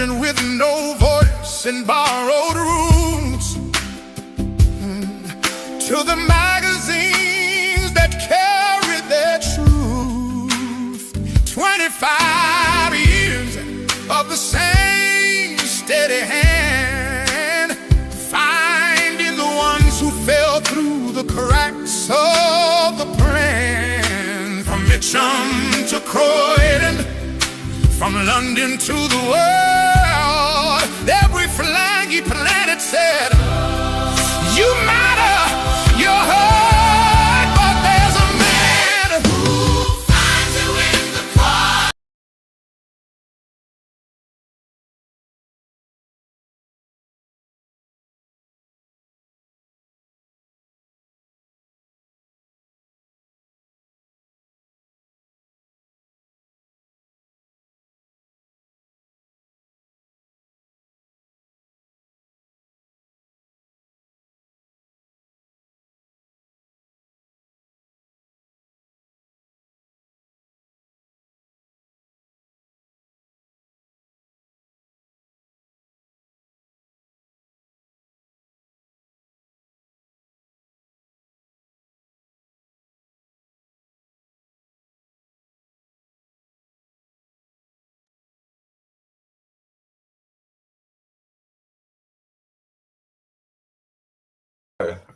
children with no voice in borrowed rooms, to the magazines that carry their truth. 25 years of the same steady hand, finding the ones who fell through the cracks of the plan. From Mitcham to Croydon, from London to the world, every flag he planted said, you matter, you're heard, but there's a man who finds you in the quiet.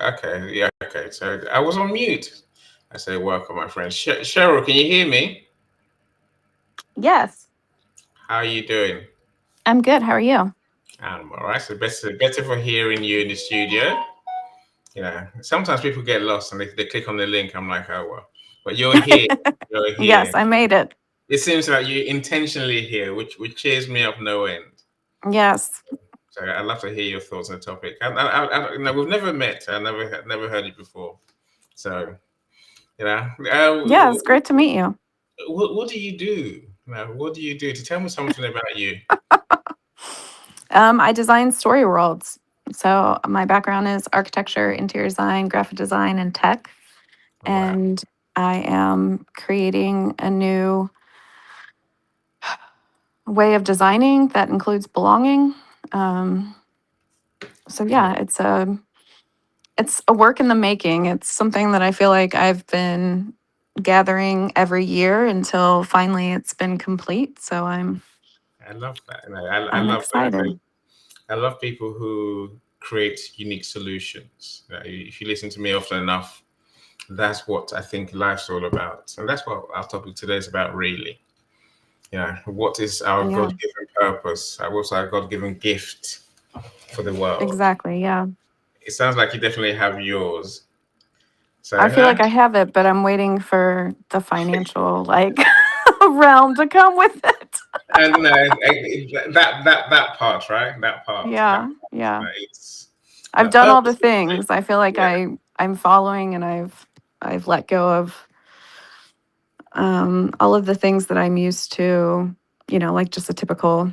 Okay, yeah, okay. So I was on mute. I say, welcome, my friend. Cheryl, can you hear me? Yes, How are you doing? I'm good. How are you? I'm all right. So better for hearing you in the studio. Sometimes people get lost and they click on the link. I'm like, oh, well. But you're here. You're here. Yes, I made it. It seems like you're intentionally here, which cheers me up no end. Yes. So I'd love to hear your thoughts on the topic. We've never met. I never heard you before. So, Yeah, it's great to meet you. what do you do? What do you do? To tell me something about you. I design story worlds. So my background is architecture, interior design, graphic design, and tech. Wow. And I am creating a new way of designing that includes belonging. Um, so yeah, it's a work in the making. It's something that I feel like I've been gathering every year until finally it's been complete. So I love that. I I'm love that. excited. I love people who create unique solutions. If you listen to me often enough, that's what I think life's all about. And that's what our topic today is about, really. What is our Yeah, God-given purpose? What's our God-given gift for the world? exactly. Yeah. It sounds like you definitely have yours. So, I feel like I have it, but I'm waiting for the financial realm to come with it. and that part, right? That part, Yeah, yeah. it's I've done all the purpose is great. things. I feel like Yeah, I'm following and I've let go of all of the things that I'm used to, like just a typical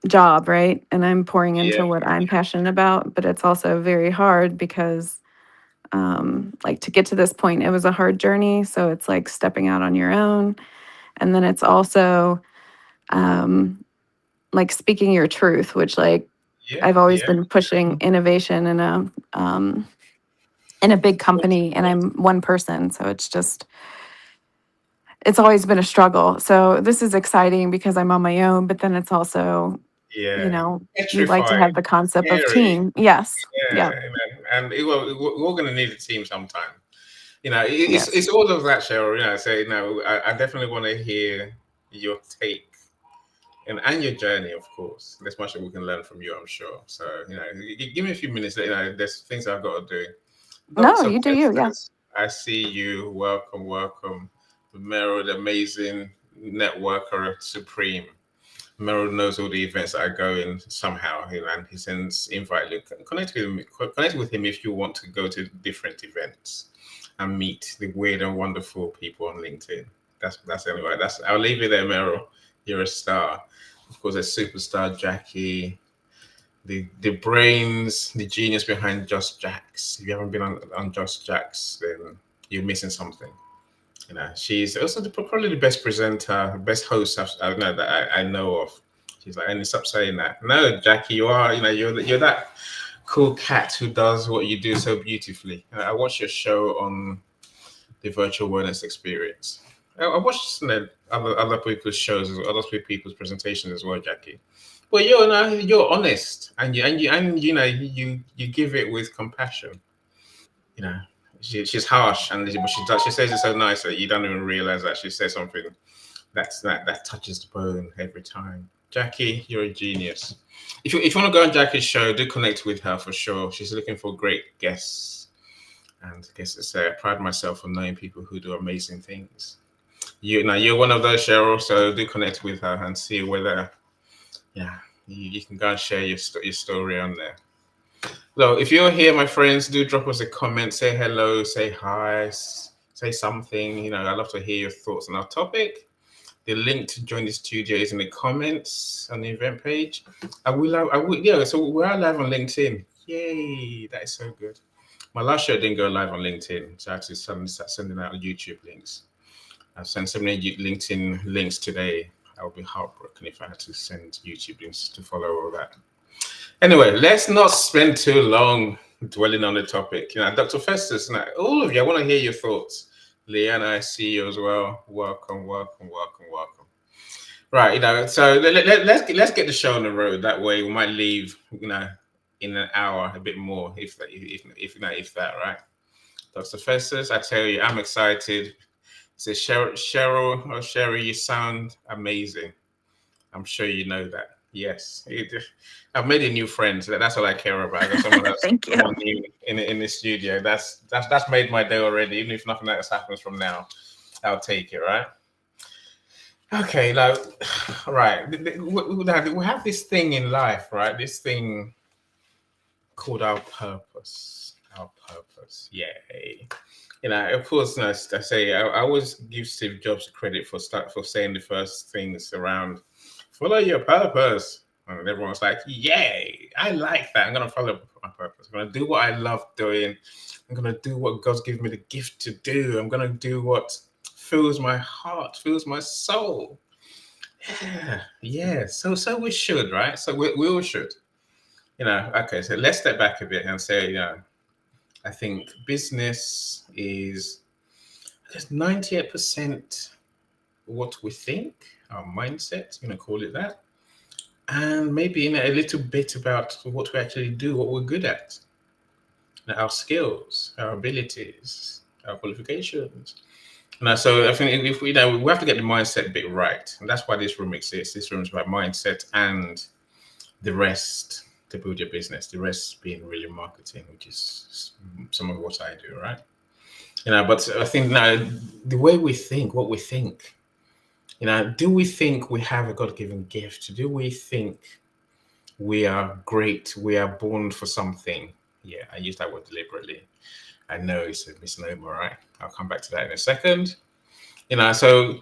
job, right? And I'm pouring yeah, into what I'm passionate about, but it's also very hard because like to get to this point, it was a hard journey. So it's like stepping out on your own. And then it's also um, like speaking your truth, which like yeah, I've always yeah. been pushing innovation in a big company, and I'm one person, so it's always been a struggle. So this is exciting because I'm on my own, but then it's also, you Yeah, know, we like to petrifying, have the concept of scary. team. Yes. Yeah, Yeah. and we're all going to need a team sometime. Yes. It's all of that, Cheryl. I definitely want to hear your take and your journey, of course. There's much that we can learn from you, I'm sure. So, give me a few minutes. There's things I've got to do. But No, so, you do you. Yeah. I see you. Welcome, welcome. Meryl, the amazing networker supreme. Meryl knows all the events that I go in somehow, and he sends invite link. Connect with him if you want to go to different events and meet the weird and wonderful people on LinkedIn. That's anyway. I'll leave you there, Meryl. You're a star. Of course, there's superstar Jackie, the brains, the genius behind Just Jacks. If you haven't been on Just Jacks, then you're missing something. She's also probably the best presenter, best host I know that I know of. She's like, and stop saying that. No, Jackie, you are, you're that cool cat who does what you do so beautifully. I watched your show on the virtual wellness experience. I watched other people's shows, other people's presentations as well, Jackie. But you're honest, and you give it with compassion. You know, she's harsh, but she says it so nice that you don't even realize that she says something that touches the bone every time. Jackie, you're a genius. If you want to go on Jackie's show, do connect with her for sure. She's looking for great guests. And I guess to say, I pride myself on knowing people who do amazing things. You're one of those, Cheryl. So do connect with her and see whether, yeah, you can go and share your story on there. So if you're here, my friends, do drop us a comment, say hello, say hi, say something. I'd love to hear your thoughts on our topic. The link to join the studio is in the comments on the event page. So we are live on LinkedIn. Yay, that is so good. My last show didn't go live on LinkedIn, so I had to suddenly start sending out YouTube links. I've sent so many LinkedIn links today. I would be heartbroken if I had to send YouTube links to follow all that. Anyway, let's not spend too long dwelling on the topic. Dr. Festus, all of you, I want to hear your thoughts. Leanna, I see you as well. Welcome. Right, so let's get the show on the road. That way, we might leave, in an hour, a bit more, if that, right? Dr. Festus, I tell you, I'm excited. So Cheryl or Sherry, you sound amazing. I'm sure you know that. Yes, I've made a new friend. So that's all I care about. I got someone else, Thank you. someone new in the studio. That's made my day already. Even if nothing else happens from now, I'll take it. Right? Okay. Now, right. We have this thing in life, right? This thing called our purpose. Our purpose. Yay. Of course, I say I always give Steve Jobs credit for saying the first things around follow your purpose. And everyone's like, yay, I like that. I'm going to follow my purpose. I'm going to do what I love doing. I'm going to do what God's given me the gift to do. I'm going to do what fills my heart, fills my soul. Yeah. So we should, right? So we all should. Okay, so let's step back a bit and say, I think business is, I guess, 98% what we think, our mindset, call it that. And maybe a little bit about what we actually do, what we're good at, our skills, our abilities, our qualifications. So I think if we have to get the mindset bit right, and that's why this room exists. This room is about mindset and the rest to build your business. The rest being really marketing, which is some of what I do, right? But I think now the way we think, what we think, do we think we have a God-given gift? Do we think we are great? We are born for something? Yeah, I use that word deliberately. I know it's a misnomer, right? I'll come back to that in a second. So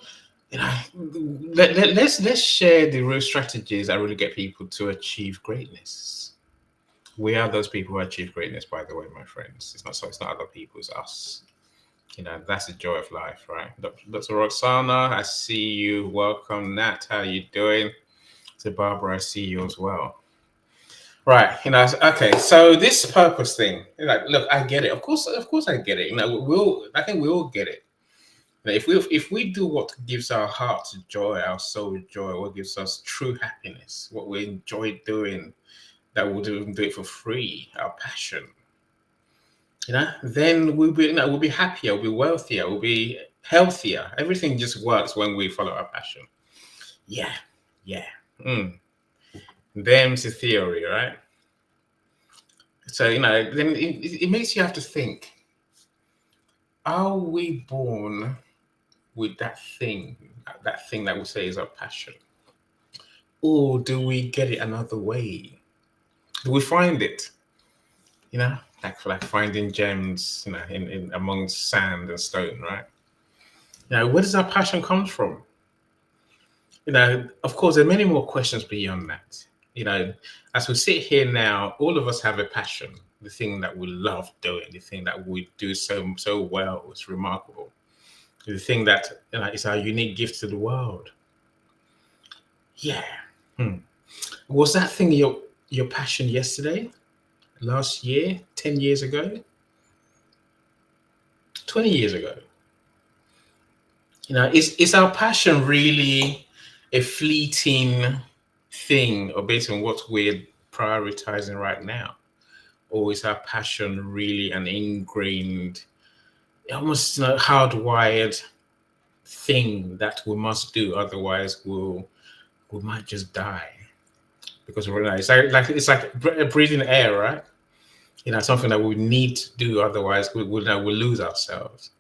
let's share the real strategies that really get people to achieve greatness. We are those people who achieve greatness, by the way, my friends. It's not other people, it's us. That's the joy of life, right? Dr. Roxana, I see you. Welcome, Nat. How you doing? To Barbara, I see you as well. Right, okay. So this purpose thing, look, I get it. Of course, I get it. I think we all get it. If we do what gives our heart joy, our soul joy, what gives us true happiness, what we enjoy doing, that we'll do it for free, our passion, then we'll be happier, we'll be wealthier, we'll be healthier. Everything just works when we follow our passion. Yeah. Them's the theory, right? So then it makes you have to think: are we born with that thing that we say is our passion, or do we get it another way? Do we find it? Like finding gems, in among sand and stone, right? Where does our passion come from? Of course, there are many more questions beyond that. As we sit here now, all of us have a passion, the thing that we love doing, the thing that we do so well, it's remarkable. The thing that is our unique gift to the world. Yeah. Was that thing your passion yesterday, last year, 10 years ago, 20 years ago? Is our passion really a fleeting thing or based on what we're prioritizing right now? Or is our passion really an ingrained, almost hardwired thing that we must do? Otherwise, we might just die because it's like breathing air, right? Something that we need to do. Otherwise, we'll lose ourselves.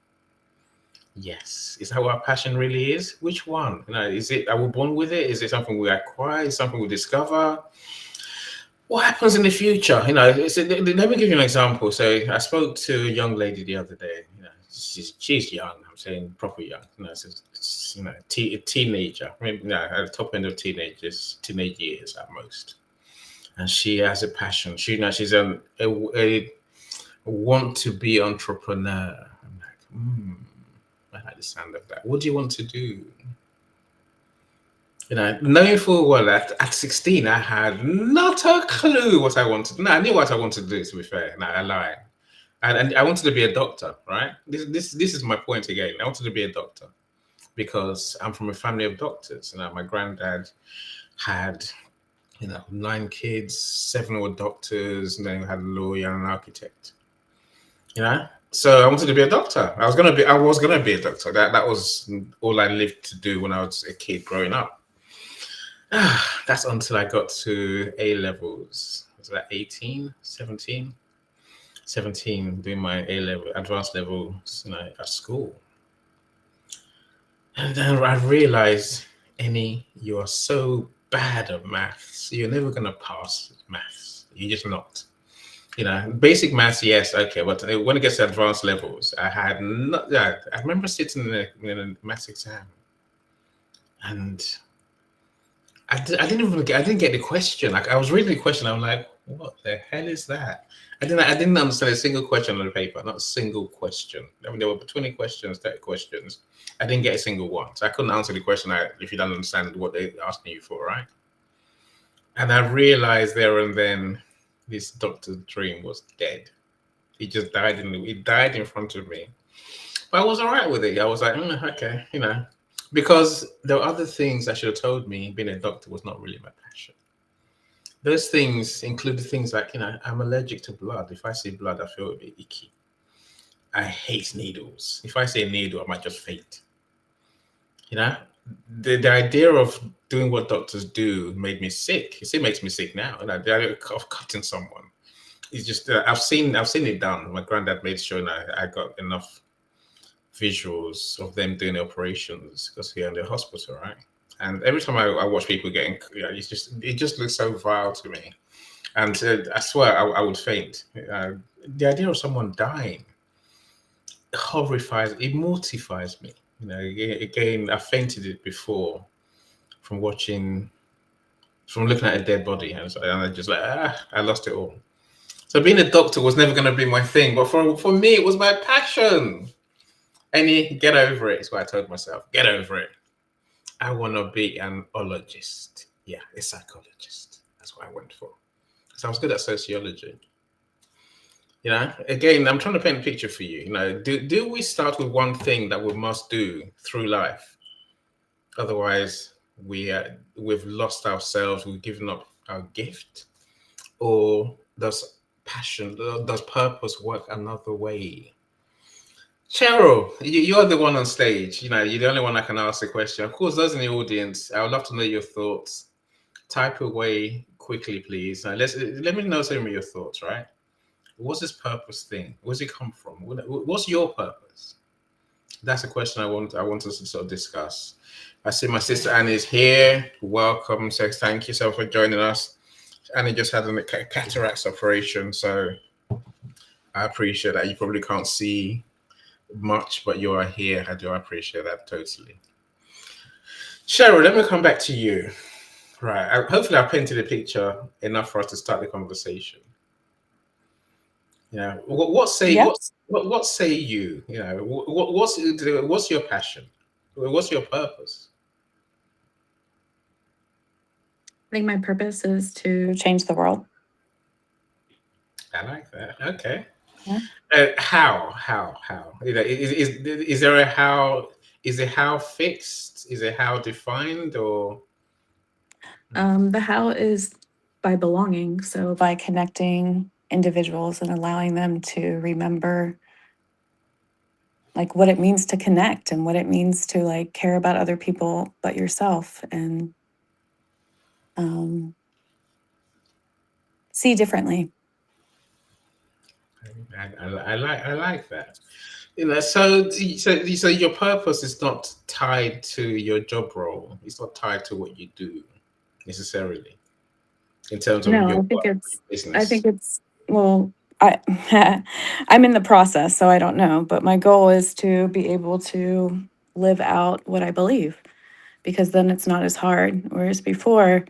Yes. Is that what our passion really is? Which one? Is it, are we born with it? Is it something we acquire? Is it something we discover? What happens in the future? Let me give you an example. So I spoke to a young lady the other day. She's young. I'm saying proper young. A teenager. Maybe at the top end of teenage years at most. And she has a passion. She's a want to be entrepreneur. I'm like, I like the sound of that. What do you want to do? Knowing full well that at 16, I had not a clue what I wanted. No, I knew what I wanted to do, to be fair. No, I lie. And I wanted to be a doctor, right? This is my point again. I wanted to be a doctor because I'm from a family of doctors. My granddad had, 9 kids, 7 were doctors, and then we had a lawyer and an architect. So I wanted to be a doctor. I was gonna be a doctor. That was all I lived to do when I was a kid growing up. That's until I got to A levels. Was that 18, 17? 17, doing my A level, advanced levels, at school. And then I realized, Annie, you are so bad at maths. You're never gonna pass maths. You're just not. Basic maths, yes, okay, but when it gets to advanced levels, I had not. Yeah, I remember sitting in a maths exam, and I didn't get the question. Like I was reading the question, I'm like, what the hell is that? I didn't understand a single question on the paper, not a single question. I mean, there were 20 questions, 30 questions. I didn't get a single one, so I couldn't answer the question if you don't understand what they're asking you for, right? And I realized there and then, this doctor's dream was dead. He just died in front of me. But I was all right with it. I was like, okay, because there were other things I should have told me. Being a doctor was not really my passion. Those things included things like, I'm allergic to blood. If I see blood, I feel a bit icky. I hate needles. If I see a needle, I might just faint. The idea of doing what doctors do made me sick. It still makes me sick now. The idea of cutting someone. It's just I've seen it done. My granddad made sure I got enough visuals of them doing the operations because we're in the hospital, right? And every time I watch people getting, it just looks so vile to me. And I swear I would faint. The idea of someone dying horrifies, it mortifies me. Again, I fainted it before from looking at a dead body, and I just I lost it all. So being a doctor was never going to be my thing, but for me, it was my passion. Annie, get over it, is what I told myself. Get over it. I want to be an ologist. Yeah, a psychologist. That's what I went for. So I was good at sociology. Again, I'm trying to paint a picture for you. Do we start with one thing that we must do through life? Otherwise, we've lost ourselves. We've given up our gift. Or does purpose work another way? Cheryl, you're the one on stage. You're the only one I can ask the question. Of course, those in the audience, I would love to know your thoughts. Type away quickly, please. Let me know some of your thoughts, right? What's this purpose thing? Where's it come from? What's your purpose? That's a question I want us to sort of discuss. I see my sister Annie is here. Welcome. So thank you so much for joining us. Annie just had a cataracts operation, so I appreciate that. You probably can't see much, but you are here. I do appreciate that totally. Cheryl, let me come back to you. Right. Hopefully I painted a picture enough for us to start the conversation. What say Yes. what say you? What's your passion? What's your purpose? think my purpose is to change the world. I like that. Okay. Yeah. How? Is there a how? Is it how fixed? Is it how defined or? The how is by belonging. So by connecting individuals and allowing them to remember like what it means to connect and what it means to like care about other people but yourself and um, see differently. I like that. So your purpose is not tied to your job role. It's not tied to what you do necessarily in terms of No, your I think work, your it's, I business. think it's, well, I, I'm in the process, so I don't know, but my goal is to be able to live out what I believe because then it's not as hard. Whereas before,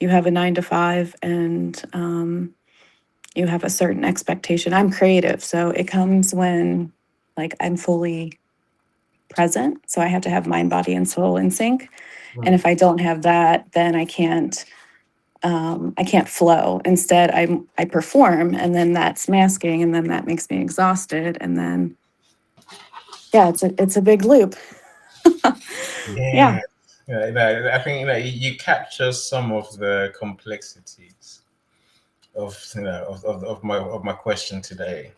you have a 9 to 5 and you have a certain expectation. I'm creative, so it comes when like I'm fully present. So I have to have mind, body, and soul in sync. And Mm. if I don't have that, then I can't flow. Instead, I perform, and then that's masking, and then that makes me exhausted, and then yeah, it's a big loop. Yeah. Yeah. I think you capture some of the complexities of my question today.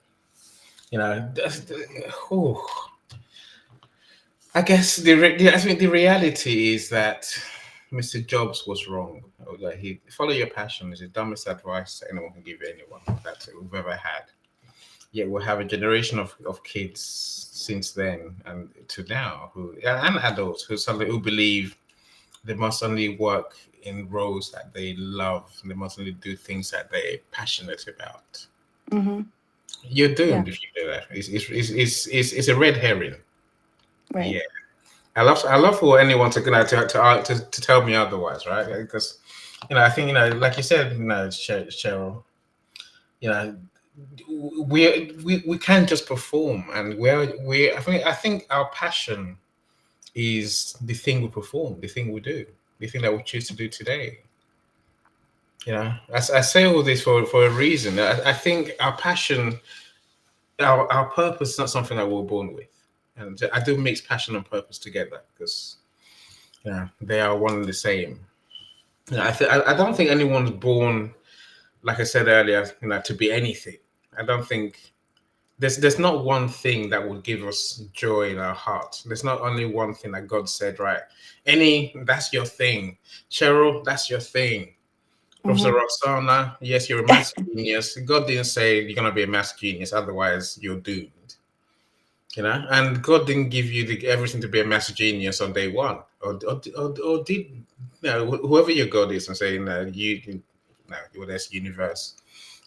Whew. I guess I think the reality is that Mr. Jobs was wrong. Like he follow your passion is the dumbest advice anyone can give anyone that we've ever had. Yet we'll have a generation of kids since then and to now who and adults who believe they must only work in roles that they love. They must only do things that they're passionate about. Hmm. You're Yeah. doomed if you do that. It's a red herring. Right. Yeah. I love for anyone to to tell me otherwise, right? Because I think like you said, Cheryl, you know, we can't just perform, and I think our passion is the thing we perform, the thing we do, the thing that we choose to do today. I say all this for a reason. I think our passion, our purpose is not something that we're born with, and I do mix passion and purpose together because they are one and the same. I don't think anyone's born, like I said earlier, to be anything. I don't think there's not one thing that will give us joy in our heart. There's not only one thing that God said, right? That's your thing. Cheryl, that's your thing. Professor Hmm. Roxana, yes, you're a math genius. God didn't say you're gonna be a math genius, otherwise you're doomed. And God didn't give you everything to be a master genius on day one, or did whoever your God is and saying well, there's universe.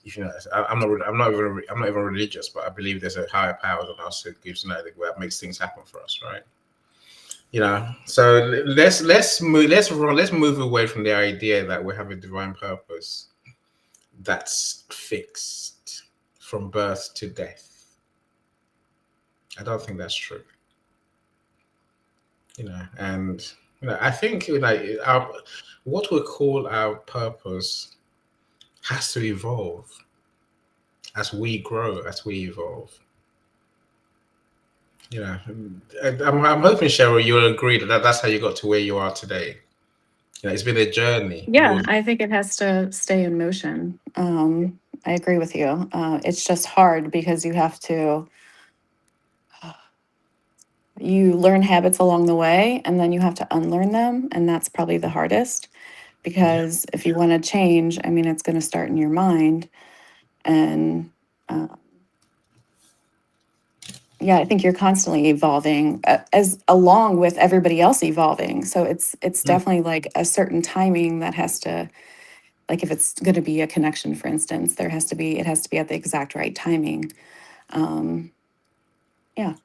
If I'm not even religious, but I believe there's a higher power than us that gives that makes things happen for us, right? So let's move away from the idea that we have a divine purpose that's fixed from birth to death. I don't think that's true. And I think our what we call our purpose has to evolve as we grow, as we evolve. I'm hoping, Cheryl, you'll agree that that's how you got to where you are today. It's been a journey. Yeah, I think it has to stay in motion. I agree with you. It's just hard because you learn habits along the way and then you have to unlearn them, and that's probably the hardest Yeah, because if you want to change, I mean, it's going to start in your mind. And uh, yeah, I think you're constantly evolving as along with everybody else evolving. So it's mm, definitely like a certain timing that has to, like if it's going to be a connection, for instance, it has to be at the exact right timing. Um, yeah.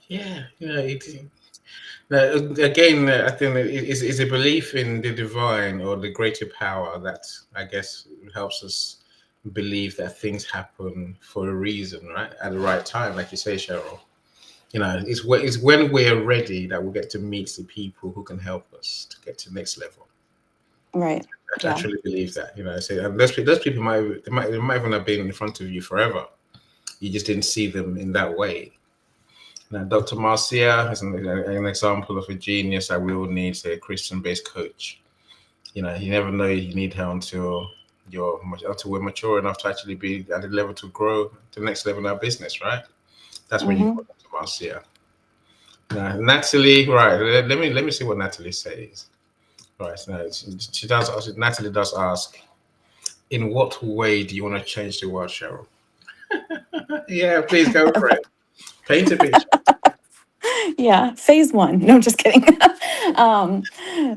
yeah. Again, I think it's a belief in the divine or the greater power that I guess helps us believe that things happen for a reason, right? At the right time, like you say, Cheryl. It's when we're ready that we get to meet the people who can help us to get to the next level. Right. I Yeah. truly believe that. I say those people might even have been in front of you forever. You just didn't see them in that way. Now, Dr. Marcia is an example of a genius that we all need, say, a Christian-based coach. You never know you need her until we're mature enough to actually be at the level to grow to the next level in our business, right? That's when you Mm-hmm. call Dr. Marcia. Now, Natalie, right? Let me see what Natalie says. Right. Now, she does. Natalie does ask, in what way do you want to change the world, Cheryl? Yeah, please go for it. Paint a picture. Yeah, phase one. No, just kidding. um,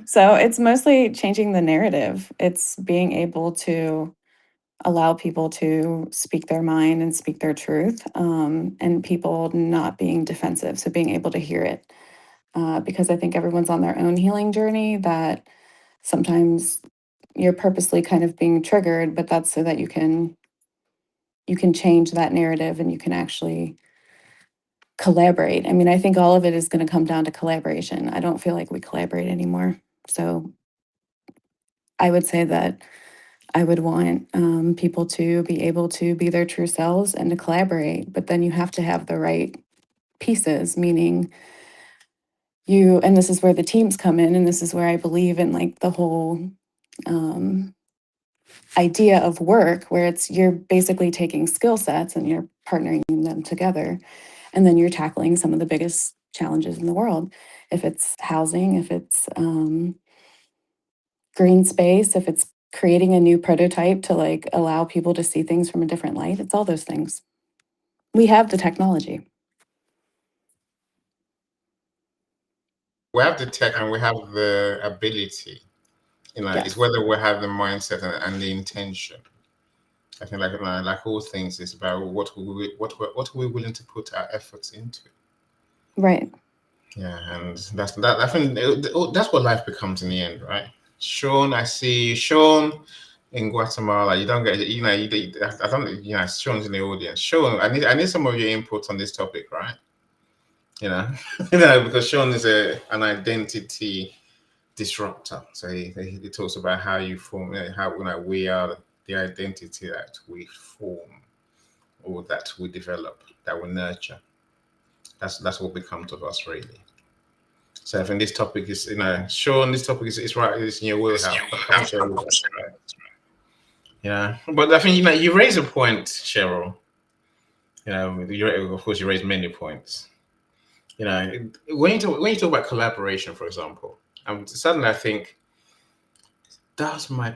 so it's mostly changing the narrative. It's being able to allow people to speak their mind and speak their truth, and people not being defensive. So being able to hear it, because I think everyone's on their own healing journey. That sometimes you're purposely kind of being triggered, but that's so that you can change that narrative and you can actually collaborate. I mean, I think all of it is going to come down to collaboration. I don't feel like we collaborate anymore. So I would say that I would want people to be able to be their true selves and to collaborate. But then you have to have the right pieces, meaning and this is where the teams come in, and this is where I believe in like the whole um, idea of work, where you're basically taking skill sets and you're partnering them together. And then you're tackling some of the biggest challenges in the world. If it's housing, if it's green space, if it's creating a new prototype to like allow people to see things from a different light, it's all those things. We have the technology. We have the tech and we have the ability. It's Yes. whether we have the mindset and the intention. I think, like all things, it's about what we're willing to put our efforts into. Right. Yeah, and that's that. I think that's what life becomes in the end, right? Sean, I see Sean in Guatemala. You don't get, I don't, Sean's in the audience. Sean, I need some of your input on this topic, right? You know, because Sean is an identity disruptor. So he talks about how you form, how we are the identity that we form or that we develop, that we nurture. That's what becomes of us, really. So I think this topic is, Sean, this topic is right. It's in your wheelhouse. Come and share with us, right? Yeah, but I think you raise a point, Cheryl. Of course you raise many points. When you talk about collaboration, for example, suddenly I think, does my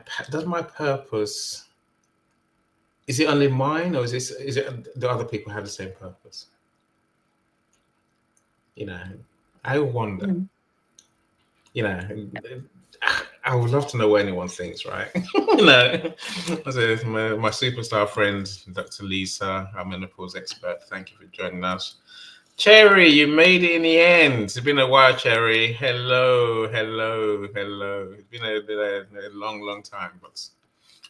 purpose, is it only mine, or is it do other people have the same purpose? You know, I wonder. Mm. You know, I would love to know what anyone thinks, right? My superstar friend, Dr. Lisa, our menopause expert. Thank you for joining us. Cherry, you made it in the end. It's been a while, Cherry. Hello, hello, hello. It's been a long, long time, but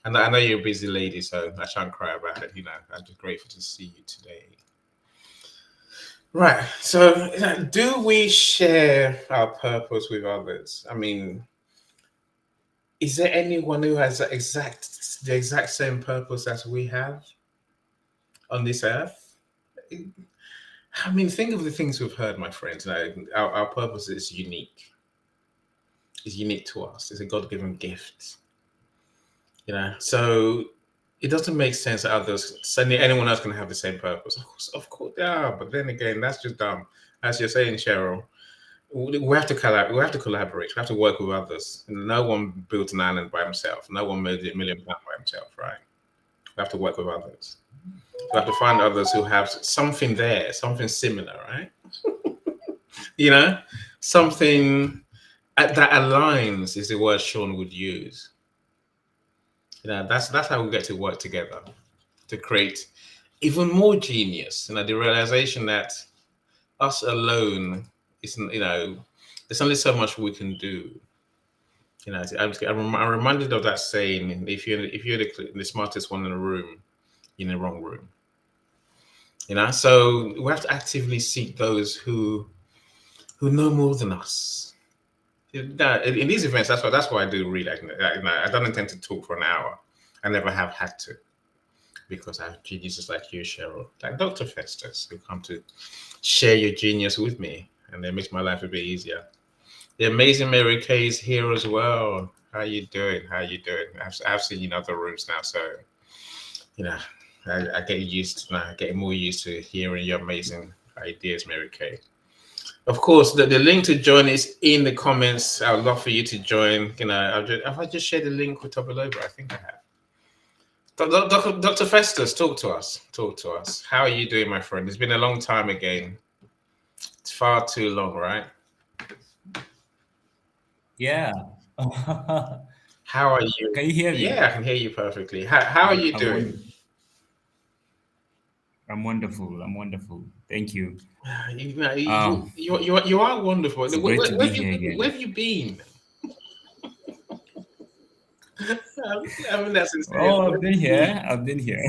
I know you're a busy lady, so I shan't cry about it. I'm just grateful to see you today. Right. So, do we share our purpose with others? I mean, is there anyone who has the exact same purpose as we have on this earth? I mean, think of the things we've heard, my friends. Our purpose is unique. It's unique to us. It's a God-given gift. So it doesn't make sense that suddenly anyone else can have the same purpose. Of course, yeah. But then again, that's just dumb. As you're saying, Cheryl, we have to collaborate. We have to collaborate. We have to work with others. No one built an island by himself. No one made £1 million by himself, right? We have to work with others. We have to find others who have something there, something similar, right? Something that aligns is the word Sean would use. That's how we get to work together to create even more genius. The realization that us alone isn't, there's only so much we can do. I'm reminded of that saying: if you're the smartest one in the room, you're in the wrong room. So we have to actively seek those who know more than us, No, in these events, that's why I do read. I don't intend to talk for an hour. I never have had to because I have geniuses like you, Cheryl, like Dr. Festus, who come to share your genius with me, and it makes my life a bit easier. The amazing Mary Kay is here as well. How you doing? How you doing? I've seen you in other rooms now, so you know I get used to now, getting more used to hearing your amazing ideas, Mary Kay. Of course, the link to join is in the comments. I would love for you to join. Have I just shared the link with Tobiloba? I think I have. Dr. Festus, talk to us. Talk to us. How are you doing, my friend? It's been a long time again. It's far too long, right? Yeah. How are you? Can you hear me? Yeah, I can hear you perfectly. How are you I'm doing? wonderful. I'm wonderful. I'm wonderful. Thank you. You are wonderful. It's great to be here Where again. have you been? I mean, that's insane. Oh, I've been here. I've been here.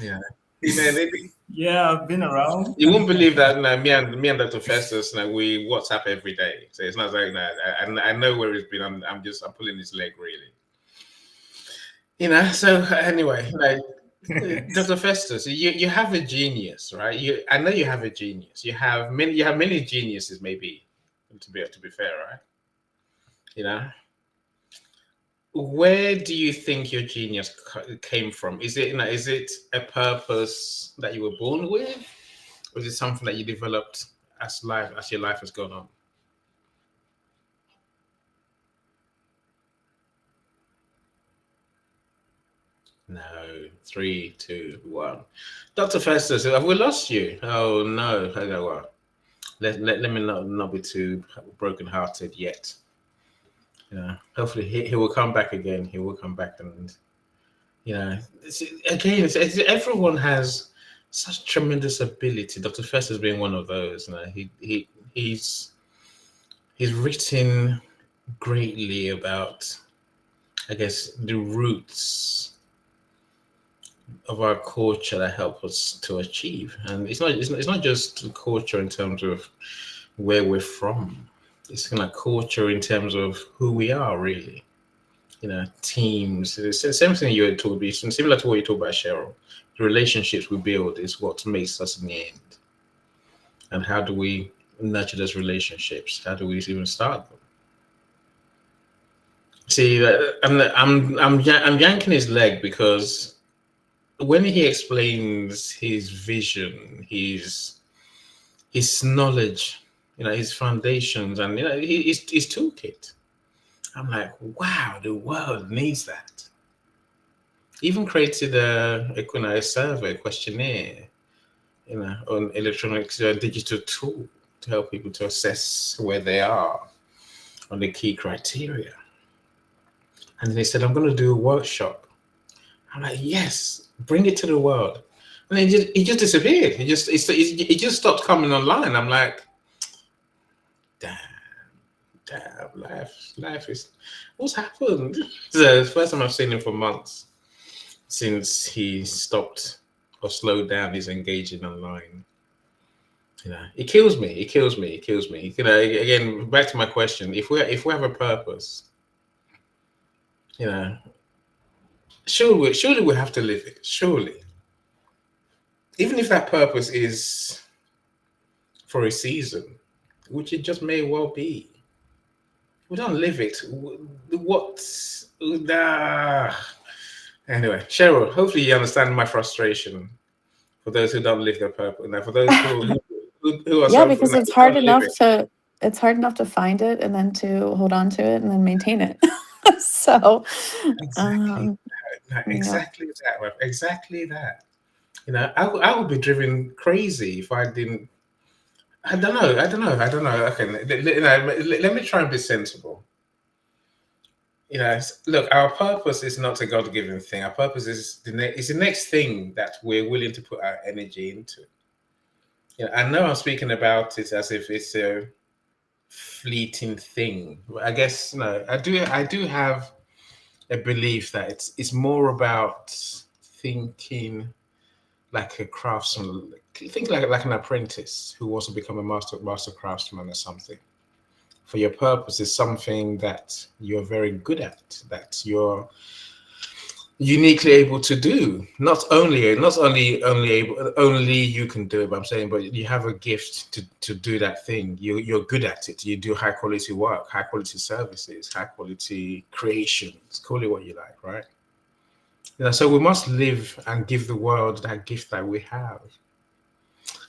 Yeah. They, Yeah, I've been around. you won't believe that. Me and Dr. Festus, we WhatsApp every day. So it's not like that. I know where it's been. I'm pulling his leg, really. So anyway, Dr. Festus, you have a genius, right? I know you have a genius. You have many geniuses, maybe, to be fair, right? Where do you think your genius came from? Is it a purpose that you were born with, or is it something that you developed as your life has gone on? No. 3, 2, 1. Dr. Festus, have we lost you? Oh no. Okay, well, let me not be too broken-hearted yet. Hopefully he will come back again. He will come back, and everyone has such tremendous ability. Dr. Festus being one of those. He's written greatly about, I guess, the roots of our culture that help us to achieve. And it's not just culture in terms of where we're from. It's kind of culture in terms of who we are, really. Teams. It's the same thing you were talking about, similar to what you talked about, Cheryl. The relationships we build is what makes us in the end. And how do we nurture those relationships? How do we even start them? See, I'm yanking his leg because when he explains his vision, his knowledge, his foundations, and his toolkit, I'm like, wow, the world needs that. Even created a survey questionnaire, on electronic digital tool to help people to assess where they are on the key criteria. And they said, I'm going to do a workshop. I'm like, yes, bring it to the world. And then it just disappeared. It just stopped coming online. I'm like, damn, life is, what's happened? It's the first time I've seen him for months since he stopped or slowed down his engaging online. It kills me. It kills me. It kills me. Again, back to my question: if we have a purpose, surely we have to live it. Surely, even if that purpose is for a season, which it just may well be, we don't live it. What? Anyway, Cheryl, hopefully you understand my frustration for those who don't live their purpose. Now, for those who are Yeah, so because who don't live it. it's hard enough to find it and then to hold on to it and then maintain it. So, Exactly. yeah. Exactly that. Exactly that. I would be driven crazy if I didn't. I don't know. Okay, let me try and be sensible. Look, our purpose is not a God-given thing. Our purpose is the next thing that we're willing to put our energy into. I know I'm speaking about it as if it's a fleeting thing. But I guess no. I do have a belief that it's more about thinking like a craftsman. Think like an apprentice who wants to become a master craftsman or something. for your purpose is something that you're very good at, that you're uniquely able to do. Not only you can do it, but I'm saying, but you have a gift to do that thing. You're good at it. You do high quality work, high quality services, high quality creations. Call it what you like, right? So we must live and give the world that gift that we have.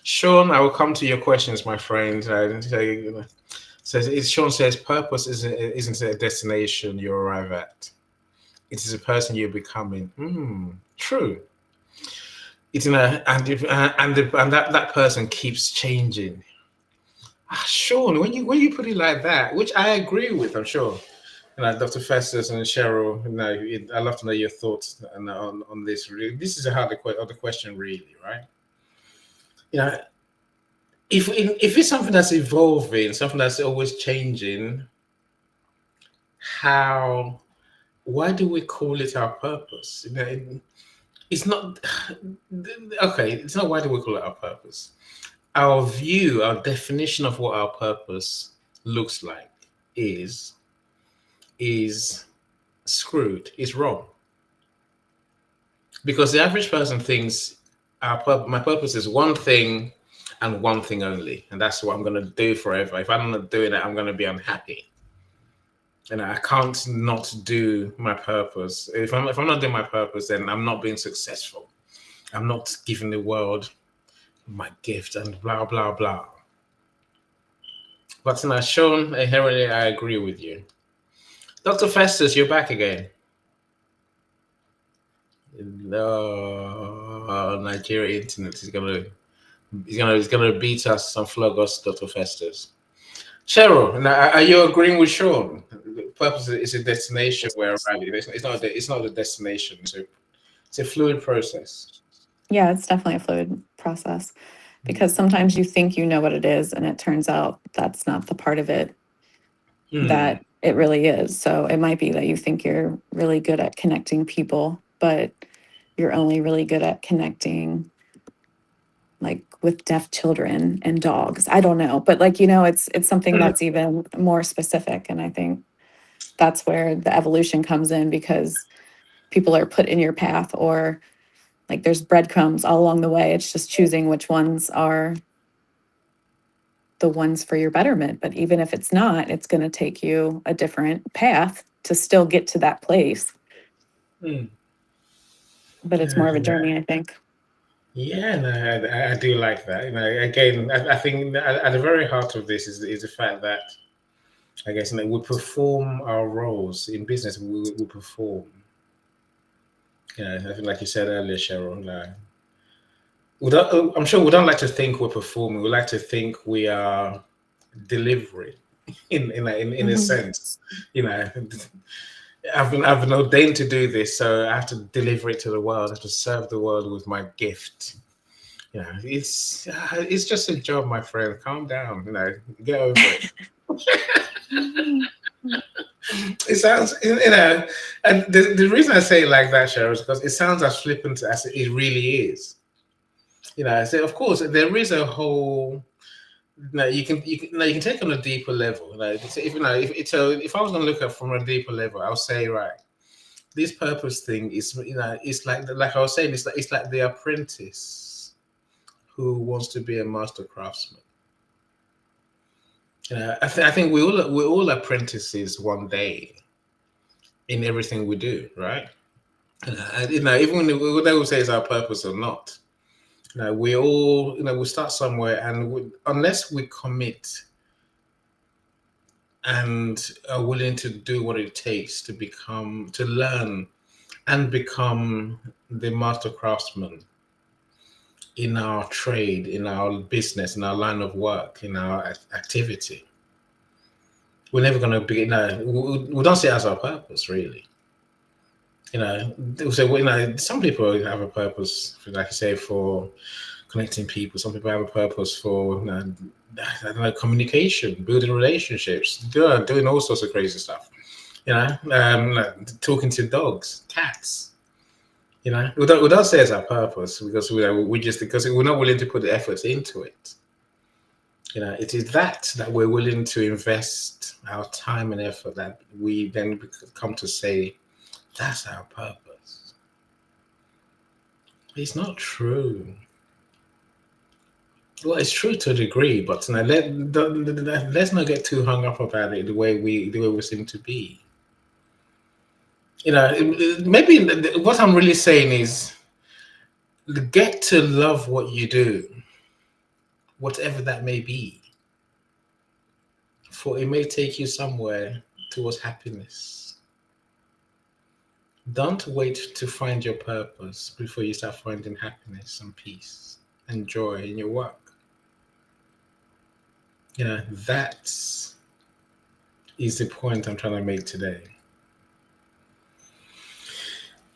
Sean, I will come to your questions, my friend. Sean says, purpose isn't a destination you arrive at. It is a person you're becoming. True. It's and that person keeps changing. Sean, when you put it like that, which I agree with, I'm sure. Dr. Festus and Cheryl, I'd love to know your thoughts on this. Really, this is a harder question, really, right? If it's something that's evolving, something that's always changing, why do we call it our purpose? It's not okay. It's not why do we call it our purpose. Our view, our definition of what our purpose looks like is screwed. It's wrong. Because the average person thinks my purpose is one thing and one thing only, and that's what I'm going to do forever. If I'm not doing it, I'm going to be unhappy, and I can't not do my purpose. If I'm not doing my purpose, then I'm not being successful. I'm not giving the world my gift, and blah blah blah. But Sean, inherently, I agree with you. Dr. Festus, you're back again. No, Nigeria internet is gonna beat us and flog us, Dr. Festus. Cheryl, now, are you agreeing with Sean? The purpose is a destination where arriving. It's not a destination. It's a fluid process. Yeah, it's definitely a fluid process, because sometimes you think you know what it is, and it turns out that's not the part of it that it really is. So it might be that you think you're really good at connecting people, but you're only really good at connecting like with deaf children and dogs. I don't know, but it's something that's even more specific. And I think that's where the evolution comes in, because people are put in your path, or like there's breadcrumbs all along the way. It's just choosing which ones are the ones for your betterment. But even if it's not, it's going to take you a different path to still get to that place. But it's more of a journey, I think. Yeah, no, I do like that. Again, I think at the very heart of this is the fact that I guess we perform our roles in business. We perform. I think, like you said earlier, Cheryl. I'm sure we don't like to think we're performing. We like to think we are delivering, in a sense. I've been ordained to do this, so I have to deliver it to the world. I have to serve the world with my gift. It's just a job, my friend. Calm down. Get over it. It sounds, and the reason I say it like that, Cheryl, is because it sounds as flippant as it really is. So of course there is a whole. You can take on a deeper level. If I was going to look at from a deeper level, I'll say, right, this purpose thing is, it's like I was saying, it's like the apprentice who wants to be a master craftsman. I think we're all apprentices one day in everything we do, right? Even when we say it's our purpose or not. We all, we start somewhere, and unless we commit and are willing to do what it takes to learn and become the master craftsman in our trade, in our business, in our line of work, in our activity, we're never going to be, we don't see it as our purpose, really. Some people have a purpose, like I say, for connecting people. Some people have a purpose for, I don't know, communication, building relationships, doing all sorts of crazy stuff. Talking to dogs, cats. We don't say it's our purpose because we're not willing to put the efforts into it. It is that we're willing to invest our time and effort that we then come to say that's our purpose. It's not true. Well, it's true to a degree, but let's not get too hung up about it the way we seem to be. Maybe what I'm really saying is get to love what you do, whatever that may be, for it may take you somewhere towards happiness. Don't wait to find your purpose before you start finding happiness and peace and joy in your work. That is the point I'm trying to make today.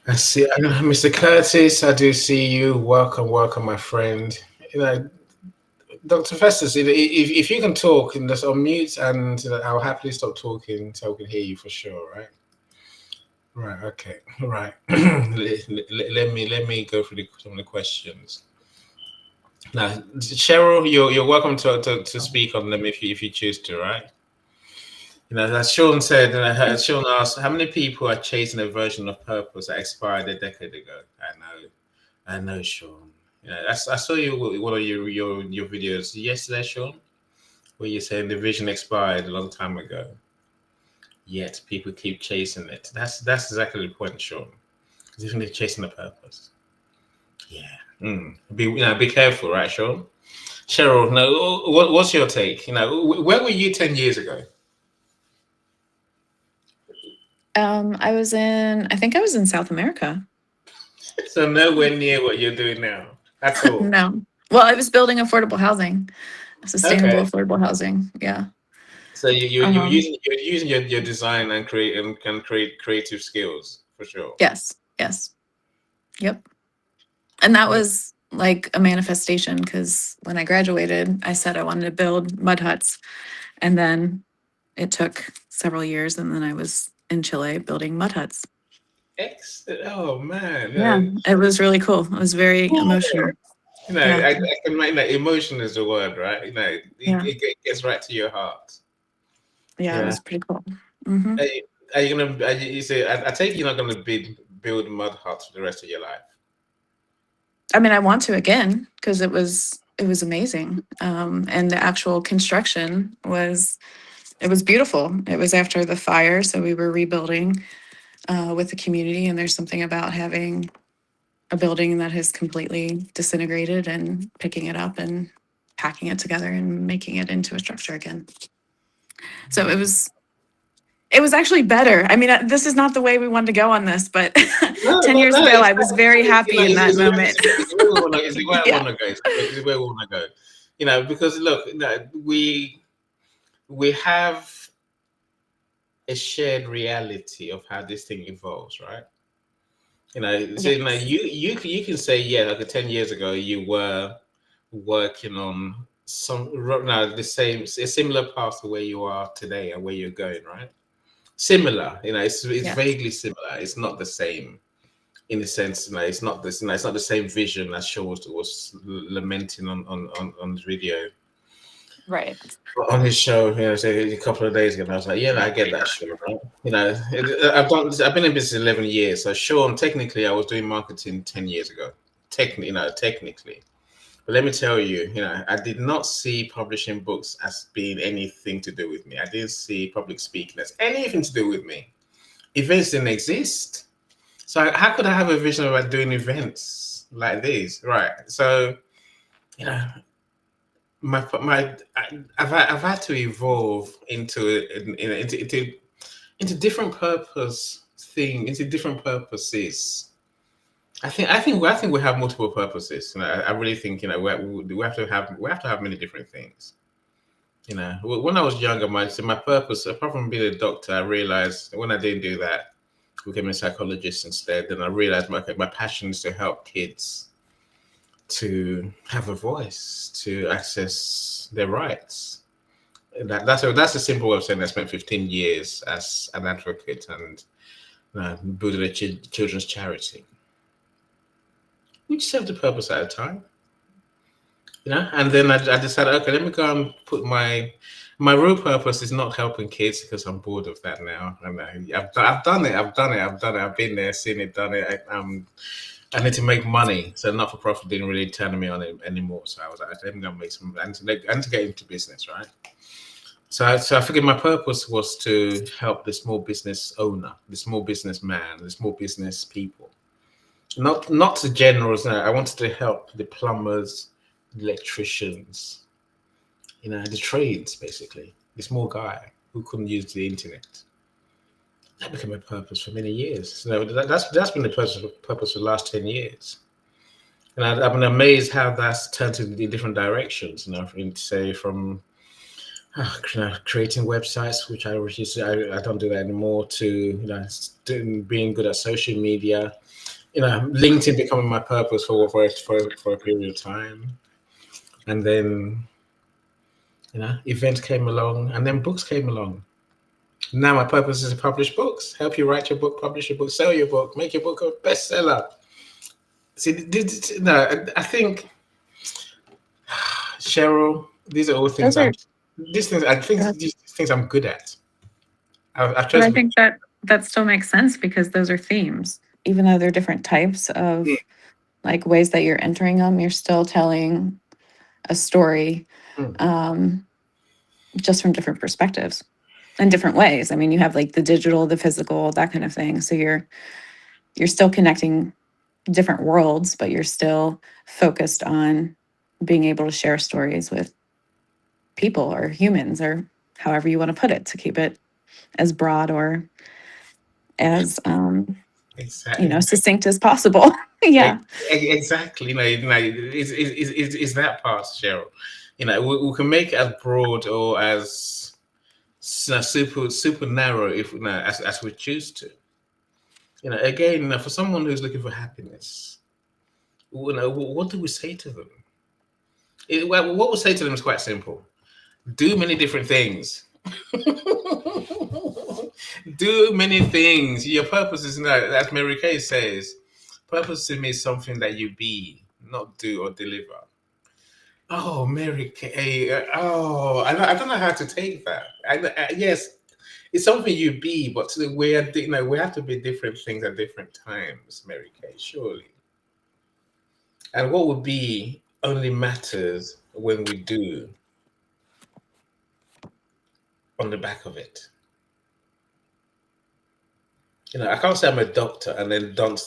I see, Mr. Curtis, I do see you. Welcome, my friend. Dr. Festus, if you can talk and just unmute, and I'll happily stop talking so we can hear you for sure, right? Right. Okay. Right. let me go through some of the questions. Now, Cheryl, you're welcome to speak on them if you choose to, right? As Sean said, Sean asked, how many people are chasing a version of purpose that expired a decade ago? I know, Sean. I saw one of your videos yesterday, Sean, where you're saying the vision expired a long time ago, yet people keep chasing it. That's exactly the point, Sean. Because even they're chasing a purpose. Yeah. Be careful, right, Sean? Cheryl, no. What's your take? Where were you 10 years ago? I think I was in South America. So nowhere near what you're doing now at all. No. Well, I was building affordable housing, sustainable affordable housing. Yeah. So you're using your design and create creative skills for sure. Yes. Yep. And that was like a manifestation, because when I graduated, I said I wanted to build mud huts, and then it took several years, and then I was in Chile building mud huts. Excellent. Oh man. Yeah, it was really cool. It was very emotional. I can make that. Emotion is the word, right? It gets right to your heart. Yeah, it was pretty cool. Mm-hmm. Are you gonna? You say? I take you're not gonna build mud huts for the rest of your life. I mean, I want to again, because it was amazing, and the actual construction was beautiful. It was after the fire, so we were rebuilding with the community, and there's something about having a building that has completely disintegrated and picking it up and packing it together and making it into a structure again. So it was actually better. I mean, this is not the way we wanted to go on this, but 10 years ago, I was very happy in that moment. It's where I want to go. It's where we want to go. Because look, we have a shared reality of how this thing evolves, right? So you can say, like 10 years ago, you were working on a similar path to where you are today and where you're going, right? Similar, it's vaguely similar. It's not the same in the sense, it's not this, it's not the same vision as Shaw was lamenting on the video. Right. On his show, say a couple of days ago, and I was like, I get that, Sean. Right? I've been in business 11 years. So, Sean, technically, I was doing marketing 10 years ago. Technically, but let me tell you, I did not see publishing books as being anything to do with me. I didn't see public speaking as anything to do with me. Events didn't exist. So, how could I have a vision about doing events like these? Right. So, I've had to evolve into different into different purposes. I think we have multiple purposes. I really think we have to have many different things. When I was younger, my purpose, apart from being a doctor, I realized when I didn't do that, I became a psychologist instead. Then I realized my passion is to help kids to have a voice, to access their rights. That's a simple way of saying I spent 15 years as an advocate and building a children's charity. We served a purpose at a time. And then I decided, okay, let me go and put my real purpose is not helping kids because I'm bored of that now. And I've done it. I've been there, seen it, done it. I need to make money, so not for profit didn't really turn me on it anymore. So I was like, I'm gonna make some, and to get into business, right? So I figured my purpose was to help the small business owner, the small business man, the small business people. Not the generals. No, I wanted to help the plumbers, the electricians, the trades, basically. The small guy who couldn't use the internet. That became a purpose for many years. So that's been the purpose for the last 10 years. And I've been amazed how that's turned in different directions. Say from creating websites, which I used to, I don't do that anymore. To being good at social media. LinkedIn becoming my purpose for a period of time, and then events came along, and then books came along. Now my purpose is to publish books, help you write your book, publish your book, sell your book, make your book a bestseller. See, I think Cheryl, these are all things these things I'm good at. I've But chosen. I think that still makes sense because those are themes. Even though they're different types of like ways that you're entering them, you're still telling a story, just from different perspectives and different ways. I mean, you have like the digital, the physical, that kind of thing. So you're still connecting different worlds, but you're still focused on being able to share stories with people or humans or however you want to put it to keep it as broad or as Exactly. succinct as possible. Yeah. Exactly. It's that part, Cheryl. We can make it as broad or as super narrow if as we choose to. Again, for someone who's looking for happiness, what do we say to them? What we say to them is quite simple. Do many different things. Do many things. Your purpose is not, as Mary Kay says, purpose to me is something that you be, not do or deliver. Oh, Mary Kay. I don't know how to take that. Yes, it's something you be, but we have to be different things at different times, Mary Kay, surely. And what would be only matters when we do on the back of it. I can't say I'm a doctor and then don't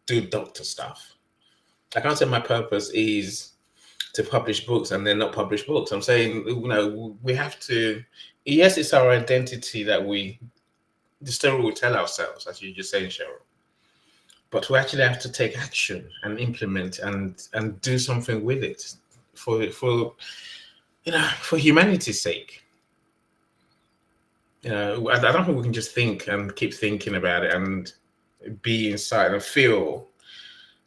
do doctor stuff. I can't say my purpose is to publish books and then not publish books. I'm saying, we have to. Yes, it's our identity that the story we tell ourselves, as you just saying, Cheryl. But we actually have to take action and implement and do something with it for humanity's sake. I don't think we can just think and keep thinking about it and be inside and feel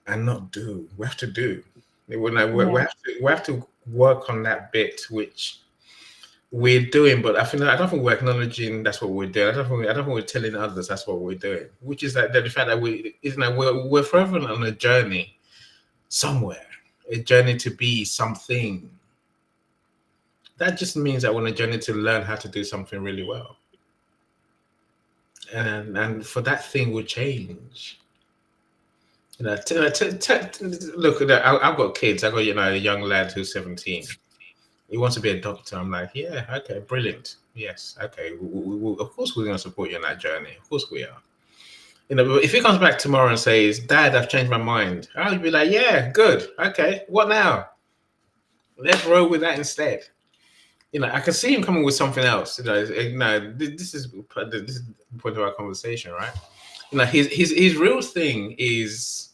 and not do. We have to do. We have to work on that bit which we're doing, but I don't think we're acknowledging that's what we're doing. I don't think we're telling others that's what we're doing, which is that the fact that we're forever on a journey somewhere, a journey to be something. That just means that we're on a journey to learn how to do something really well. And for that thing will change. Look, I've got kids. I've got a young lad who's 17. He wants to be a doctor. I'm like, yeah, okay, brilliant. Yes, okay. Of course, we're going to support you on that journey. Of course, we are. But if he comes back tomorrow and says, "Dad, I've changed my mind," I'll be like, "Yeah, good. Okay, what now? Let's roll with that instead." I can see him coming with something else. This is the point of our conversation, right? His real thing is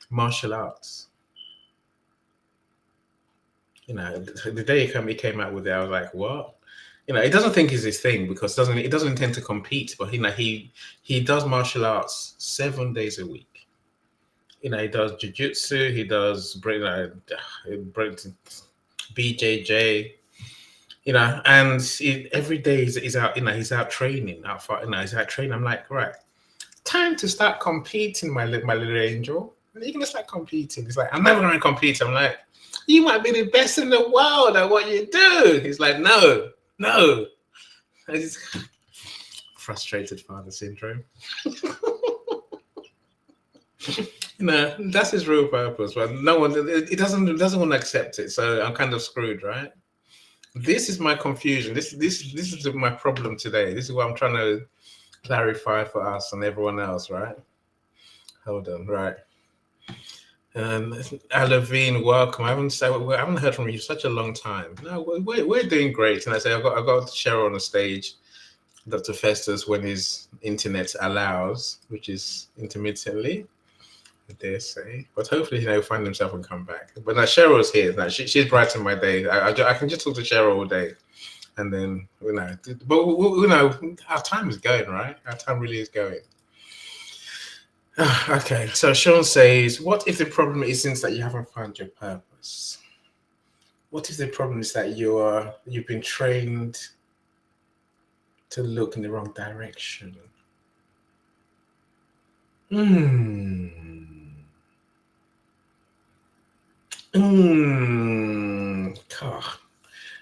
martial arts. The day he came out with it, I was like, what? He doesn't think it's his thing because it doesn't intend to compete, but he does martial arts 7 days a week. He does jiu-jitsu, he does BJJ, and every day he's out, he's out training, out fighting, he's out training. I'm like, right, time to start competing, my little angel. And you're gonna start competing. He's like, I'm never gonna compete. I'm like, you might be the best in the world at what you do. He's like, no. I just frustrated father syndrome. That's his real purpose, but no one it doesn't want to accept it. So I'm kind of screwed, right? This is my confusion. This is my problem today. This is what I'm trying to clarify for us and everyone else, right? Hold on, right. Alavine, welcome. I haven't heard from you for such a long time. No, we're doing great. And I say I've got Cheryl on the stage, Dr. Festus, when his internet allows, which is intermittently, I dare say. But hopefully, he'll find himself and come back. But now Cheryl's here. Now she's brightening my day. I can just talk to Cheryl all day, and then but our time is going, right? Our time really is going. Okay, so Sean says, what if the problem isn't that you haven't found your purpose? What if the problem is that you've been trained to look in the wrong direction? God.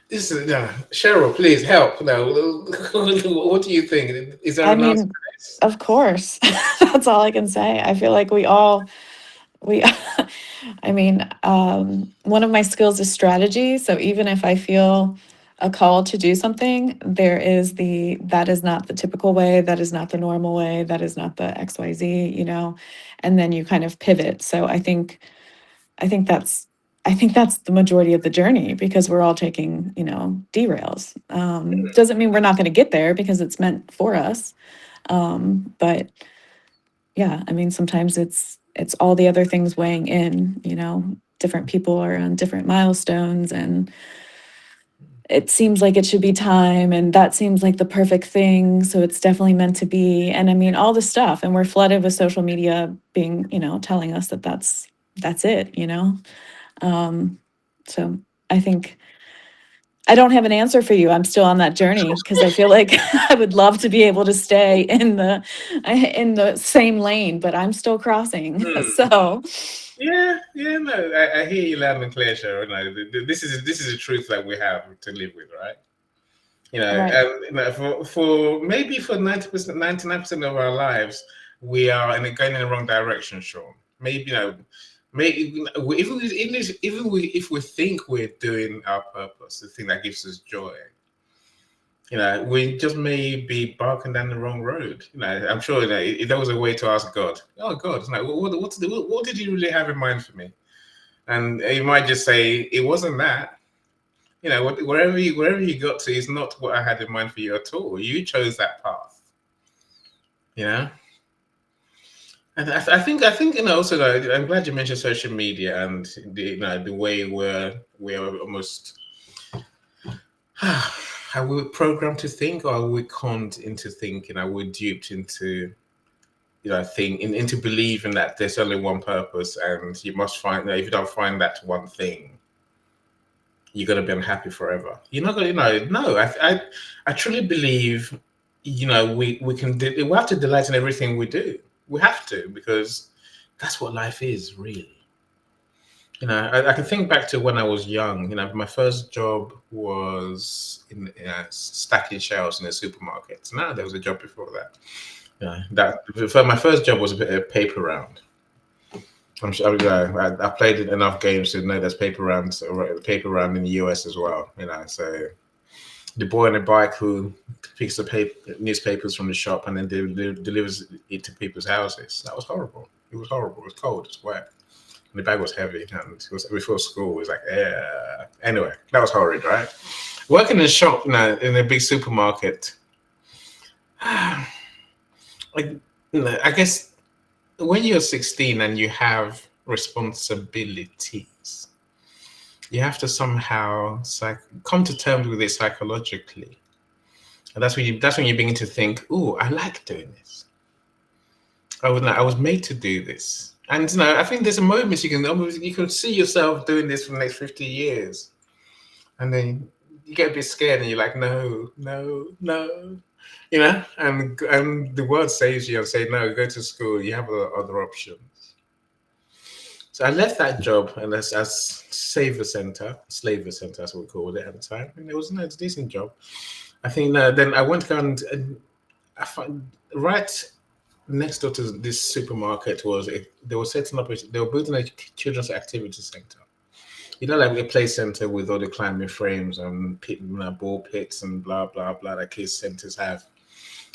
This is Cheryl, please help. Now, what do you think? Is there an answer to this? Of course. That's all I can say. I feel like we I mean, one of my skills is strategy. So even if I feel a call to do something, that is not the typical way, that is not the normal way, that is not the XYZ, and then you kind of pivot. So I think that's the majority of the journey, because we're all taking, derails. Doesn't mean we're not going to get there, because it's meant for us. But yeah, I mean, sometimes it's all the other things weighing in, different people are on different milestones, and it seems like it should be time, and that seems like the perfect thing, so it's definitely meant to be. And I mean, all this stuff, and we're flooded with social media being, telling us that that's it. So I think I don't have an answer for you. I'm still on that journey, because I feel like I would love to be able to stay in the same lane, but I'm still crossing. So Yeah, no, I hear you loud and clear, Cheryl. No, this is a truth that we have to live with, right? right. For maybe for 90%, 99% of our lives, we are going in the wrong direction, Sean. Maybe maybe if we think we're doing our purpose, the thing that gives us joy, we just may be barking down the wrong road. I'm sure if there was a way to ask God, oh God, what did you really have in mind for me? And you might just say, it wasn't that. Wherever you got to is not what I had in mind for you at all. You chose that path. And I think also I'm glad you mentioned social media and the way we're almost are we programmed to think, or are we conned into thinking? Are we duped into into believing that there's only one purpose, and you must find if you don't find that one thing, you're gonna be unhappy forever. You're not gonna, no. I truly believe, we have to delight in everything we do. We have to, because that's what life is, really. I can think back to when I was young. My first job was in stacking shelves in a supermarket. Now there was a job before that. My first job was a paper round. I'm sure I played enough games to know there's paper round in the US as well. So the boy on the bike who picks the newspapers from the shop and then delivers it to people's houses. That was horrible. It was horrible. It was cold. It was wet. And the bag was heavy, and it was before school. It was like, yeah. Anyway, that was horrid, right? Working in a shop, in a big supermarket. I guess when you're 16 and you have responsibilities, you have to somehow come to terms with it psychologically, and that's when you begin to think, "Oh, I like doing this. I was made to do this." And I think there's a moment you can see yourself doing this for the next 50 years, and then you get a bit scared, and you're like, "No, no, no," and the world saves you and say, "No, go to school. You have other options." So I left that job and as Saver Center, Slaver Center, that's what we called it at the time. And it was a decent job. I think then I went and I found right next door to this supermarket they were setting up, they were building a children's activity center. Like a play center with all the climbing frames and ball pits and blah, blah, blah that kids centers have.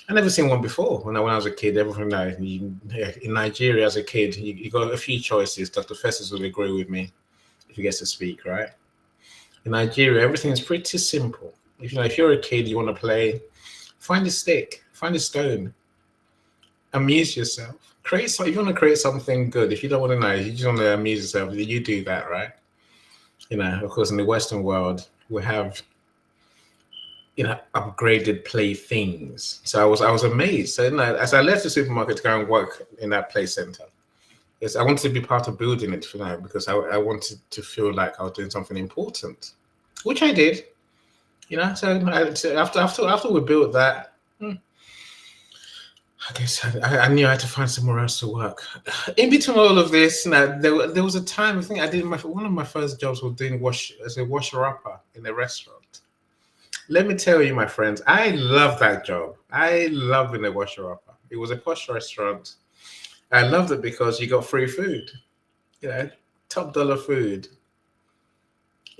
I never seen one before. When I was a kid, everything in Nigeria as a kid, you got a few choices. Dr. Festus will agree with me if he gets to speak, right? In Nigeria, everything is pretty simple. If you're a kid, you want to play, find a stick, find a stone, amuse yourself. If you want to create something good, if you don't want to know, you just want to amuse yourself, you do that, right? Of course, in the Western world, we have upgraded playthings. So I was amazed. So as I left the supermarket to go and work in that play center, yes, I wanted to be part of building it because I wanted to feel like I was doing something important, which I did. So after we built that, I guess I knew I had to find somewhere else to work. In between all of this, there was a time I think I did one of my first jobs was doing as a washer-upper in a restaurant. Let me tell you, my friends, I love that job. I love being a washer-upper. It was a posh restaurant. I loved it because you got free food, top dollar food.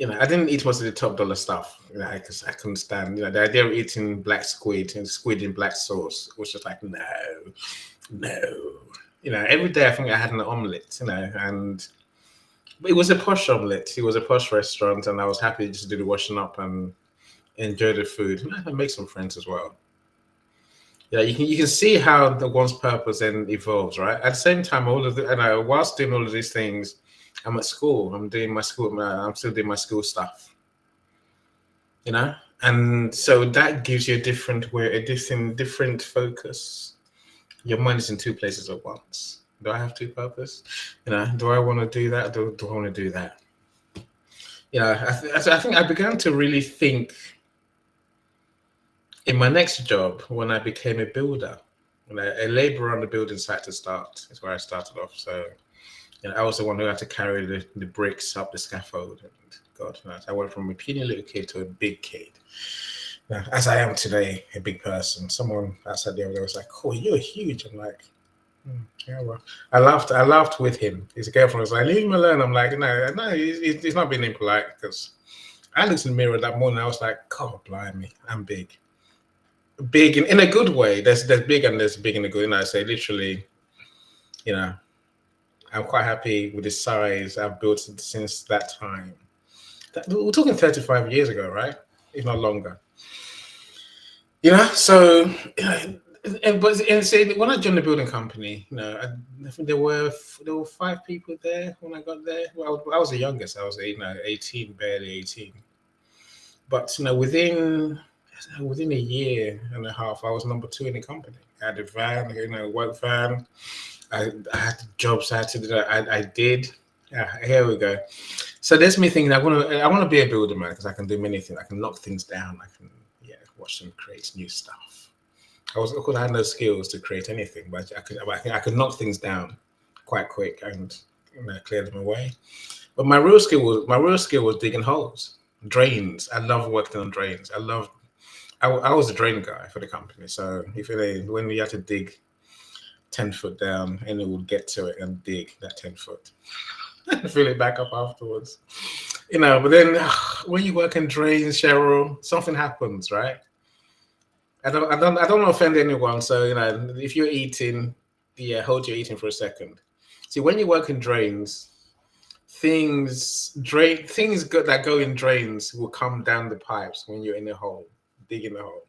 I didn't eat most of the top dollar stuff, because I couldn't stand, the idea of eating black squid and squid in black sauce was just like, no. Every day I think I had an omelette, and it was a posh omelette. It was a posh restaurant, and I was happy just to do the washing up and enjoy the food and make some friends as well. You can see how one's purpose then evolves, right? At the same time, whilst doing all of these things, I'm at school. I'm still doing my school stuff. And so that gives you a different focus. Your mind is in two places at once. Do I have two purpose? Do I want to do that? Do I want to do that? I think I began to really think in my next job when I became a builder, a laborer on the building site to start. Is where I started off. So, I was the one who had to carry the bricks up the scaffold. And God, I went from a puny little kid to a big kid. As I am today, a big person. Someone outside the other day was like, "Oh, you're huge." I'm like, yeah, well, I laughed with him. His girlfriend was like, "Leave him alone." I'm like, no, he's not being impolite, because I looked in the mirror that morning. I was like, God, blimey, I'm big. Big in a good way. There's big and there's big in a good. I say literally, I'm quite happy with the size I've built since that time. We're talking 35 years ago, right? If not longer. So, when I joined the building company, I think there were 5 people there when I got there. Well, I was the youngest. I was 18, barely 18. But within a year and a half, I was number 2 in the company. I had a van, work van. I had jobs I had to do. I did. Yeah, here we go. So there's me thinking I want to be a builder, man, because I can do many things. I can knock things down. I can watch them create new stuff. Of course, I had no skills to create anything, but I could knock things down quite quick and clear them away. But my real skill was digging holes, drains. I love working on drains. I was a drain guy for the company. So when we had to dig 10 foot down, and it would get to it and dig that 10 foot and fill it back up afterwards. But then when you work in drains, Cheryl, something happens, right? I don't want to offend anyone. So, if you're eating, hold your eating for a second. See, when you work in drains, things that go in drains will come down the pipes when you're in a hole, digging a hole.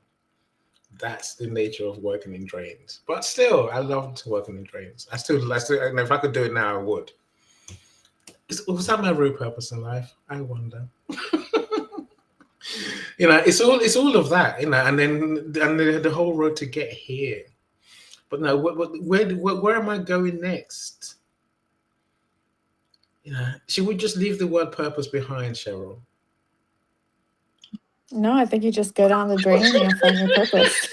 That's the nature of working in drains. But still, I loved working in drains. I still, if I could do it now, I would. Was that my real purpose in life? I wonder. It's all of that, and then the whole road to get here. But now, where am I going next? Should we just leave the word purpose behind, Cheryl? No, I think you just go down the drain and you'll find your purpose.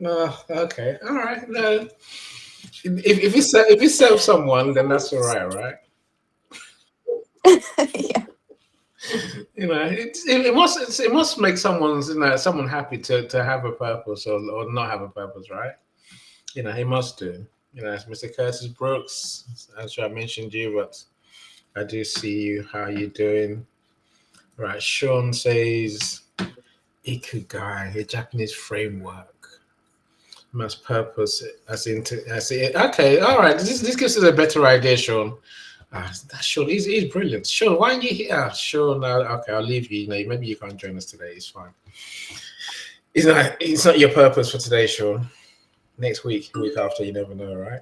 Okay, all right. No, if you serve someone, then that's all right, right? Yeah. It must make someone happy to have a purpose or not have a purpose, right? He must do. As Mr. Curtis Brooks, I'm sure I mentioned you, but I do see you. How you doing? Right. Sean says Ikigai, a Japanese framework. Mass purpose okay, all right. This gives us a better idea, Sean. That's Sean. He's brilliant. Sean, why aren't you here? Sean, okay, I'll leave you. Maybe you can't join us today. It's fine. It's not your purpose for today, Sean. Next week after, you never know, right?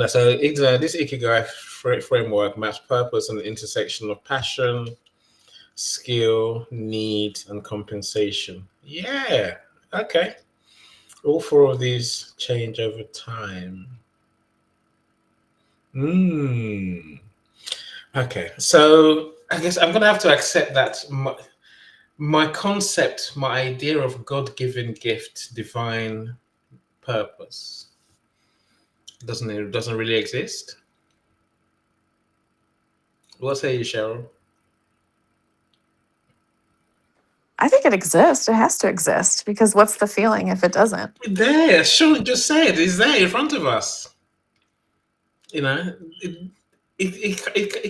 So this Ikigai framework maps purpose and the intersection of passion, skill, need, and compensation. Yeah. Okay. All four of these change over time. Okay. So I guess I'm gonna have to accept that my concept, my idea of God-given gift, divine purpose, doesn't really exist. What say you, Cheryl? I think it exists. It has to exist because what's the feeling if it doesn't? There, Sean just said it's there in front of us. You know, it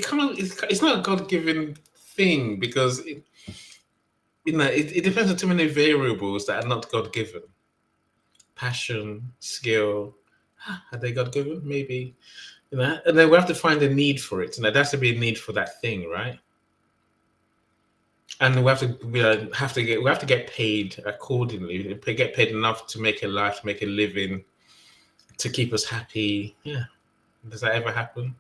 can't. It's not a God-given thing because it depends on too many variables that are not God-given. Passion, skill, are they God-given? Maybe. And then we have to find a need for it. There has to be a need for that thing, right? And we have to get paid accordingly. Get paid enough to make a life, to make a living, to keep us happy. Yeah. Does that ever happen?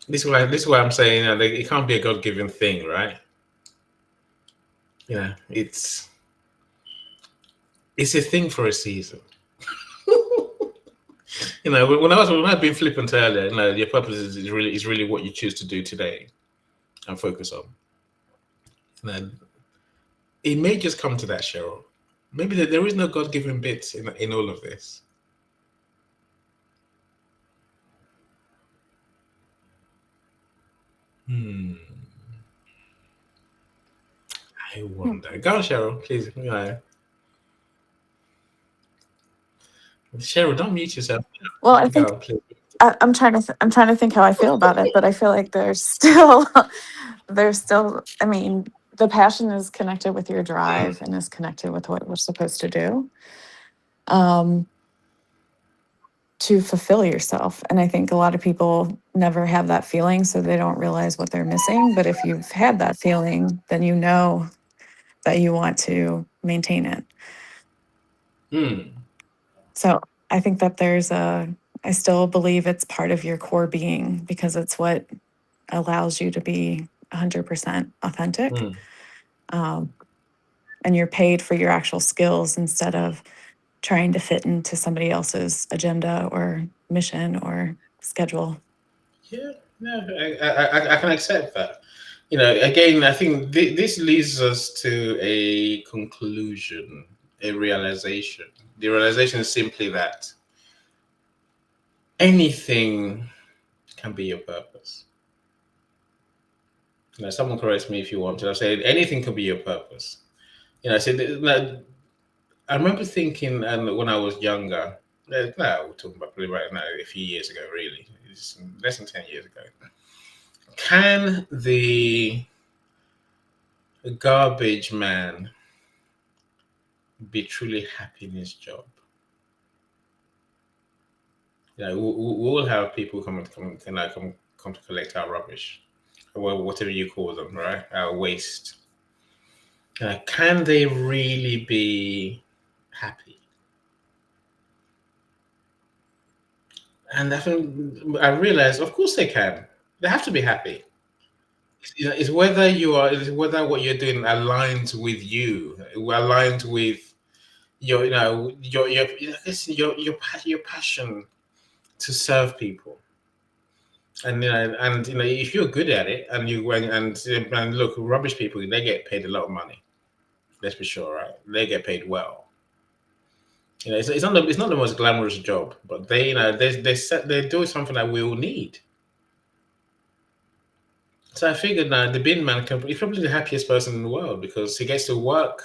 This is why I'm saying it can't be a God-given thing, right? It's a thing for a season. When I've been flippant earlier, your purpose is really what you choose to do today and focus on. It may just come to that, Cheryl. Maybe there is no God-given bit in all of this. I wonder. Go on, Cheryl, please. Cheryl, don't mute yourself. Well, I think Go on, please. I'm trying to I'm trying to think how I feel about it, but I feel like there's still. I mean, the passion is connected with your drive and is connected with what we're supposed to do. Um, to fulfill yourself. And I think a lot of people never have that feeling, so they don't realize what they're missing. But if you've had that feeling, then you know that you want to maintain it. So I think that I still believe it's part of your core being because it's what allows you to be 100% authentic. And you're paid for your actual skills instead of trying to fit into somebody else's agenda or mission or schedule. Yeah, no, I can accept that. Again, I think this leads us to a conclusion, a realization. The realization is simply that anything can be your purpose. Someone corrects me if you want to. I say anything can be your purpose. I said, I remember thinking, and when I was younger, no, we're talking about probably right now, a few years ago, really, it's less than 10 years ago. Can the garbage man be truly happy in his job? We'll have people come to collect our rubbish, or whatever you call them, right? Our waste. Can they really be happy? And I realized, of course they can. They have to be happy. It's whether what you're doing aligns with you, aligns with your passion to serve people. And if you're good at it, and look, rubbish people, they get paid a lot of money. Let's be sure, right? They get paid well. it's not the most glamorous job, but they're doing something that we all need. So I figured now the bin man he's probably the happiest person in the world because he gets to work,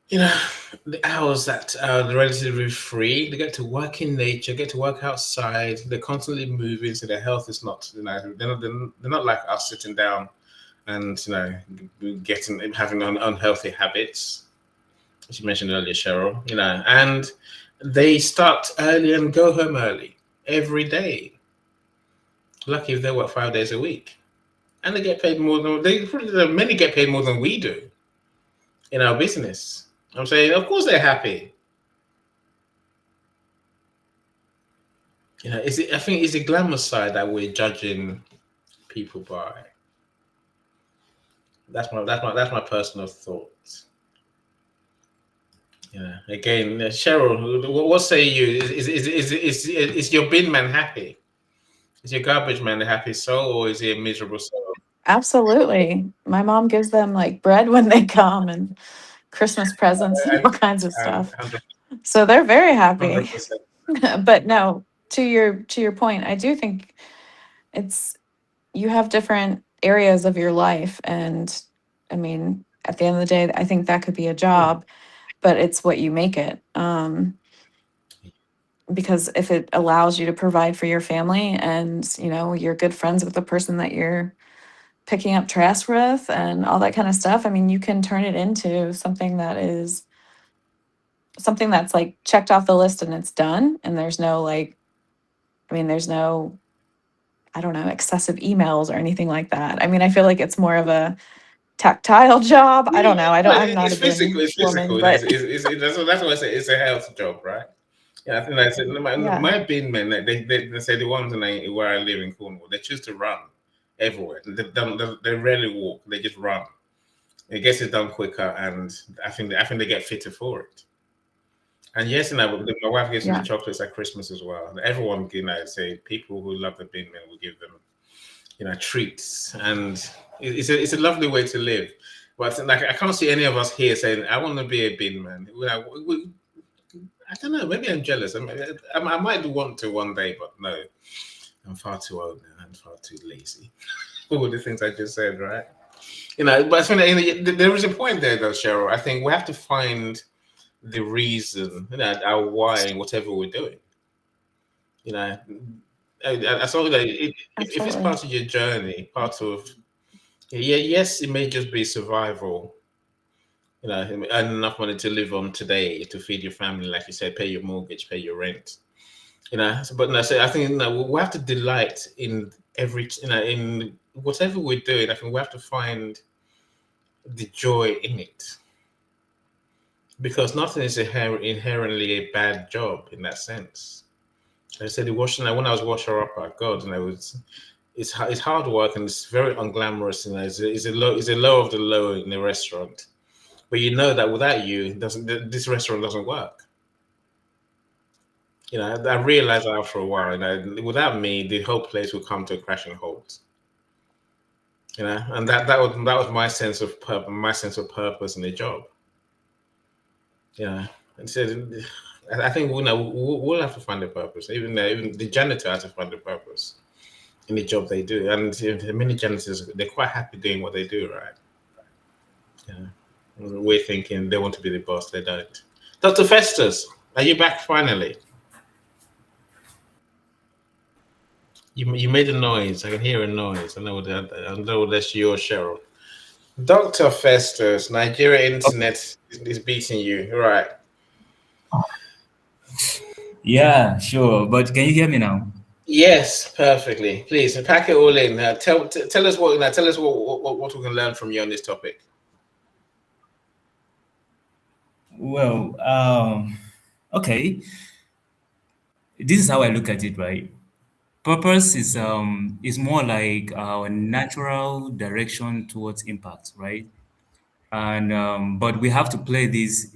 you know, the hours that are relatively free. They get to work in nature, get to work outside. They're constantly moving, so their health is not, they're not like us sitting down and getting having unhealthy habits, as you mentioned earlier, Cheryl. And they start early and go home early every day. Lucky if they work 5 days a week, and they get paid more than many get paid more than we do in our business. I'm saying, of course, they're happy. I think it's the glamour side that we're judging people by. That's my personal thoughts. Again, Cheryl, what say you? Is your bin man happy? Is your garbage man a happy soul, or is he a miserable soul? Absolutely. My mom gives them like bread when they come and Christmas presents and And all kinds of stuff. 100%. So they're very happy. But no, to your point, I do think it's you have different areas of your life, and I mean, at the end of the day, I think that could be a job, but it's what you make it. Because if it allows you to provide for your family and you're good friends with the person that you're picking up trash with and all that kind of stuff, I mean, you can turn it into something that's like checked off the list and it's done, and there's no like, I mean, there's no, I don't know, excessive emails or anything like that. I mean, I feel like it's more of a tactile job. I don't Yeah, know. I'm not it's a physical. bin It's woman, physical. but That's why I say it's a health job, right? Yeah, I think that's it. yeah, My bin men, they say the ones where I live in Cornwall, they choose to run everywhere. They rarely walk. They just run. It gets it done quicker, and I think they get fitter for it. And yes, my wife gives me the yeah, chocolates at Christmas as well. Everyone, say people who love the bin men will give them, treats, and it's a lovely way to live. But like, I can't see any of us here saying, "I want to be a bin man." I don't know. Maybe I'm jealous. I might want to one day, but no, I'm far too old now. I'm far too lazy. All the things I just said, right? But I think there is a point there, though, Cheryl. I think we have to find the reason, our why in whatever we're doing. You know, I saw that if it's absolutely. part of your journey, part of yeah, yes, it may just be survival. Earn enough money to live on today to feed your family, like you said, pay your mortgage, pay your rent. But no, so I think we have to delight in in whatever we're doing. I think we have to find the joy in it because nothing is inherently a bad job in that sense. I said the washing. When I was washer upper, God, it's hard work and it's very unglamorous. It's a low of the low in the restaurant. But you know that without you, this restaurant doesn't work. I realized that after a while. Without me, the whole place would come to a crashing halt. And that was my sense of purpose in the job. And so I think we'll have to find a purpose. Even the janitor has to find a purpose in the job they do. And many janitors, they're quite happy doing what they do, right? Yeah. We're thinking they want to be the boss, they don't. Dr. Festus, are you back finally? You made a noise. I can hear a noise. I know that's your Cheryl. Dr. Festus, Nigeria internet is beating you. Right. Yeah, sure. But can you hear me now? Yes, perfectly. Please pack it all in. Tell us what we can learn from you on this topic. Well, okay. This is how I look at it, right? Purpose is more like our natural direction towards impact, right? And but we have to play this.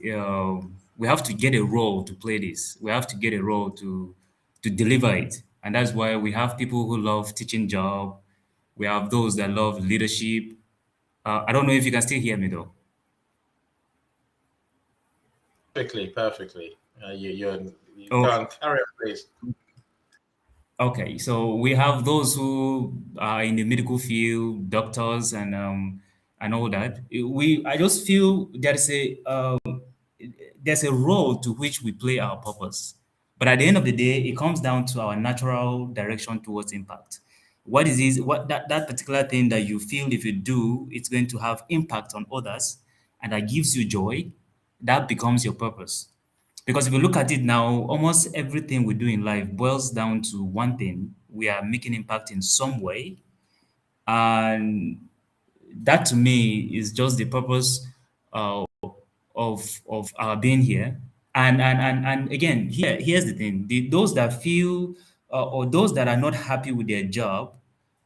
We have to get a role to play this. We have to get a role to deliver it, and that's why we have people who love teaching job. We have those that love leadership. I don't know if you can still hear me though. Perfectly. You Oh, go on, carry on, please. okay. So we have those who are in the medical field, doctors, and all that. I just feel there's a role to which we play our purpose. But at the end of the day, it comes down to our natural direction towards impact. What is this, what that particular thing that you feel if you do, it's going to have impact on others and that gives you joy, that becomes your purpose. Because if you look at it now, almost everything we do in life boils down to one thing. We are making impact in some way. And that to me is just the purpose uh, of our being here. And again, here's the thing: those that feel or those that are not happy with their job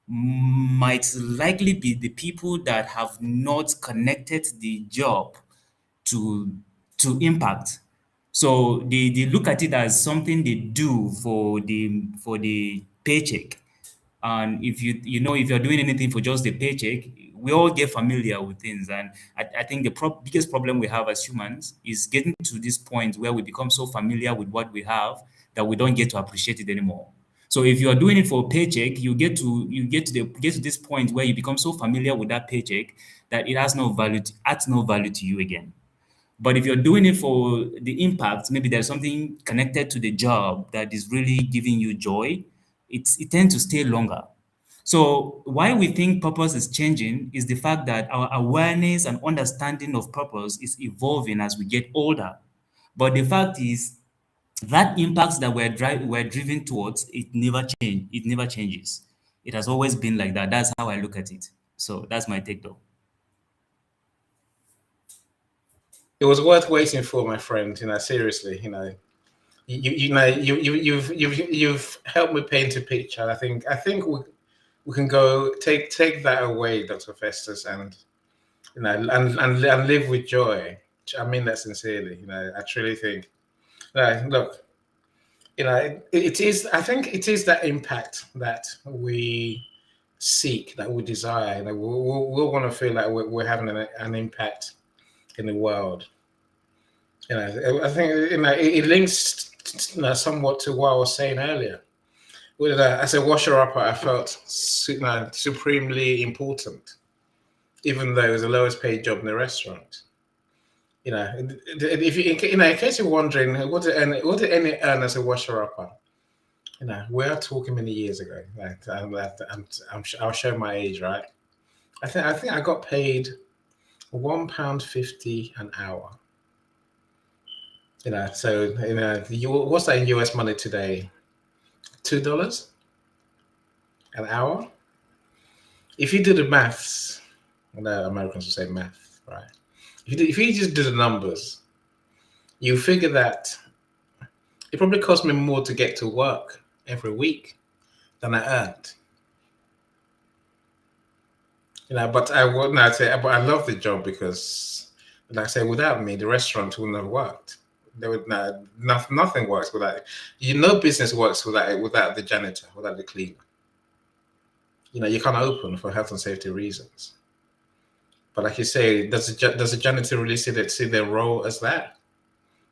might likely be the people that have not connected the job to impact. So they look at it as something they do for the paycheck. And if you're doing anything for just the paycheck, we all get familiar with things. And I think the biggest problem we have as humans is getting to this point where we become so familiar with what we have that we don't get to appreciate it anymore. So if you are doing it for a paycheck, you get to this point where you become so familiar with that paycheck that it has no value, adds no value to you again. But if you're doing it for the impact, maybe there's something connected to the job that is really giving you joy, it tends to stay longer. So why we think purpose is changing is the fact that our awareness and understanding of purpose is evolving as we get older. But the fact is that impact that we're driven towards, it never changes. It has always been like that. That's how I look at it. So that's my take though. It was worth waiting for, my friend. Seriously. You've helped me paint a picture. I think we can go take that away, Dr. Festus, and and live with joy. I mean that sincerely. I truly think. Look, it is. I think it is that impact that we seek, that we desire. We'll want to feel like we're having an impact in the world. I think it links somewhat to what I was saying earlier. As a washer-upper, I felt supremely important, even though it was the lowest paid job in the restaurant. If you in case you're wondering, what did any earn as a washer-upper? We are talking many years ago. I'll show my age, right? I think I got paid £1.50 an hour. So what's that in US money today? $2 an hour. If you do the maths, no, Americans will say math, right? If you just do the numbers, you figure that it probably cost me more to get to work every week than I earned. But I would not say, but I love the job because, like I say, without me, the restaurant wouldn't have worked. There would nothing works without. Business works without the janitor, without the cleaner. You can't open for health and safety reasons. But like you say, does the janitor really see their role as that?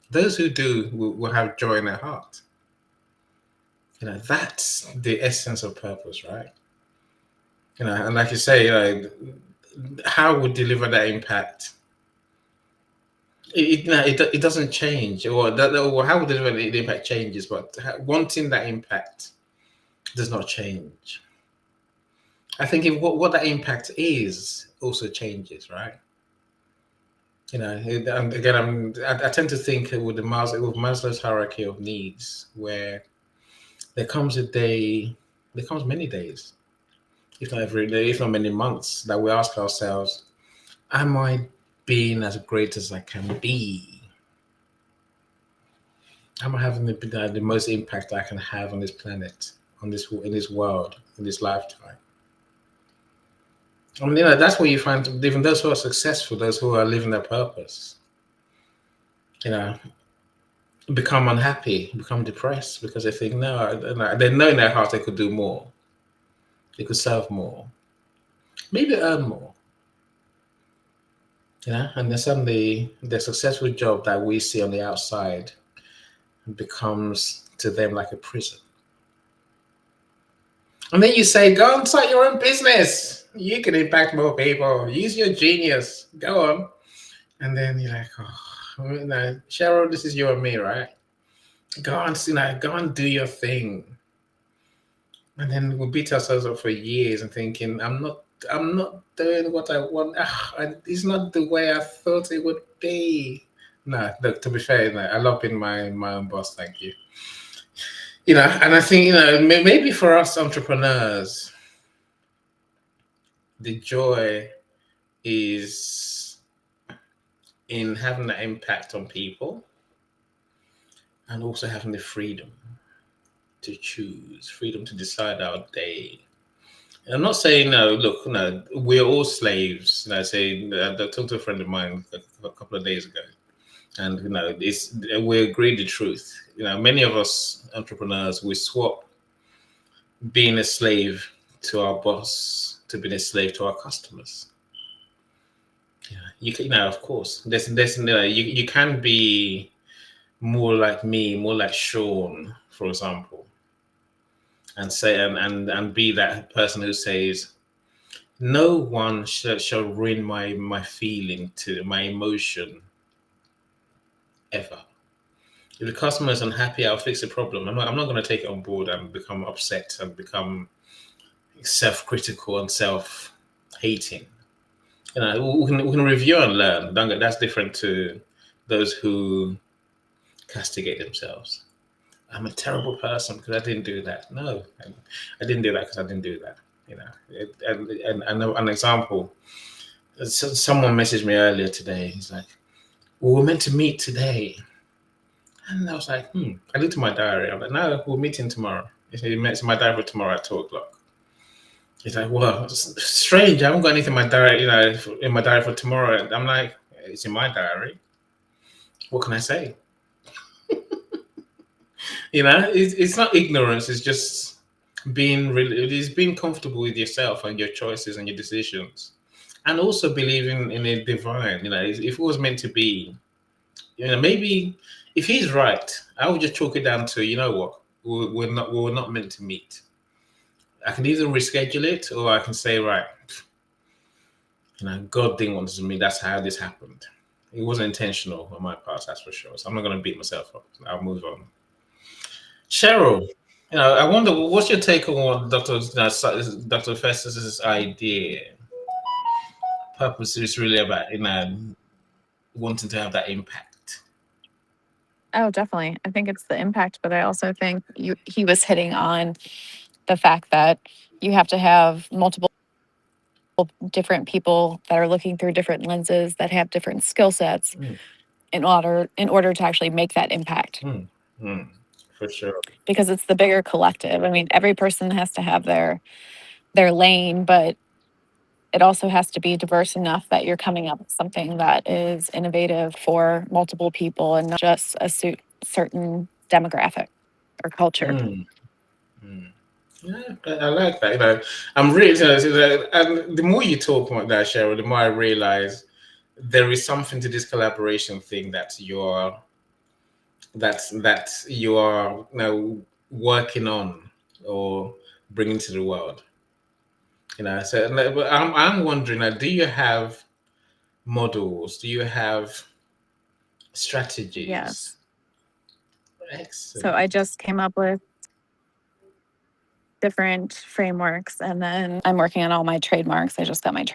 Those who do will have joy in their heart. That's the essence of purpose, right? And like you say, how we deliver that impact, it doesn't change, or how we deliver the impact changes, but wanting that impact does not change. I think what that impact is also changes, right? Again, I tend to think with Maslow's hierarchy of needs, where there comes many days, if not every day, if not many months, that we ask ourselves, am I being as great as I can be? Am I having the most impact I can have on this planet, in this world, in this lifetime? That's where you find even those who are successful, those who are living their purpose, become unhappy, become depressed because they think, no, they know in their heart they could do more. They could serve more, maybe earn more. And then suddenly the successful job that we see on the outside becomes to them like a prison. And then you say, go and start your own business. You can impact more people. Use your genius. Go on. And then you're like, oh, no, Cheryl, this is you and me, right? Go on, go and do your thing. And then we beat ourselves up for years and thinking, I'm not doing what I want. It's not the way I thought it would be. No, look, to be fair, no, I love being my own boss. Thank you. And I think, maybe for us entrepreneurs, the joy is in having that impact on people and also having the freedom to choose, freedom to decide our day. And I'm not saying no. Look, no, we're all slaves. I talked to a friend of mine a couple of days ago, and we agree the truth. Many of us entrepreneurs, we swap being a slave to our boss to being a slave to our customers. You can, of course, you can be more like me, more like Sean, for example, and say and be that person who says, no one shall ruin my feeling to my emotion ever. If the customer is unhappy, I'll fix the problem. I'm not going to take it on board and become upset and become self-critical and self-hating. We can review and learn. That's different to those who castigate themselves. I'm a terrible person because I didn't do that. No, I didn't do that because I didn't do that. And an example. Someone messaged me earlier today. He's like, "We were meant to meet today," and I was like, I looked at my diary. I'm like, "No, we're meeting tomorrow." He said, "You met my diary for tomorrow at 2:00." He's like, "Well, it's strange. I haven't got anything in my diary, in my diary for tomorrow." I'm like, "It's in my diary. What can I say?" It's not ignorance. It's just being comfortable with yourself and your choices and your decisions, and also believing in a divine. If it was meant to be, maybe if he's right, I would just chalk it down to, what, we're not meant to meet. I can either reschedule it or I can say, right, God didn't want this to me. That's how this happened. It wasn't intentional on my part, that's for sure. So I'm not going to beat myself up. I'll move on. Cheryl, I wonder, what's your take on what Dr. Festus's idea? Purpose is really about, wanting to have that impact. Oh, definitely. I think it's the impact, but I also think he was hitting on the fact that you have to have multiple different people that are looking through different lenses that have different skill sets in order to actually make that impact. For sure. Because it's the bigger collective. I mean, every person has to have their lane, but it also has to be diverse enough that you're coming up with something that is innovative for multiple people and not just a certain demographic or culture. Yeah, I like that. I'm really, and the more you talk about that, Cheryl, the more I realize there is something to this collaboration thing that you are now working on or bringing to the world. So but I'm wondering, do you have models? Do you have strategies? Yes. Excellent. So I just came up with different frameworks, and then I'm working on all my trademarks. I just got my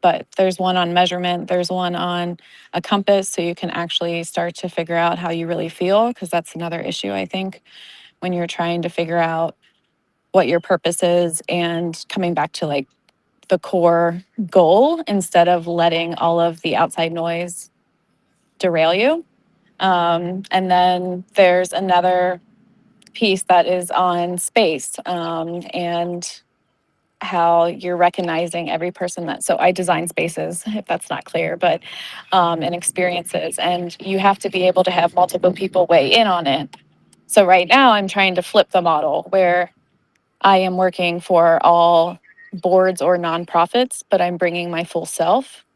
but there's one on measurement, there's one on a compass, so you can actually start to figure out how you really feel, because that's another issue, I think, when you're trying to figure out what your purpose is and coming back to like the core goal instead of letting all of the outside noise derail you. And then there's another piece that is on space, and how you're recognizing every person so I design spaces, if that's not clear, but and experiences, and you have to be able to have multiple people weigh in on it. So right now I'm trying to flip the model where I am working for all boards or nonprofits, but I'm bringing my full self.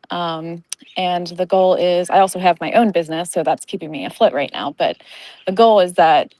And the goal is, I also have my own business, so that's keeping me afloat right now. But the goal is that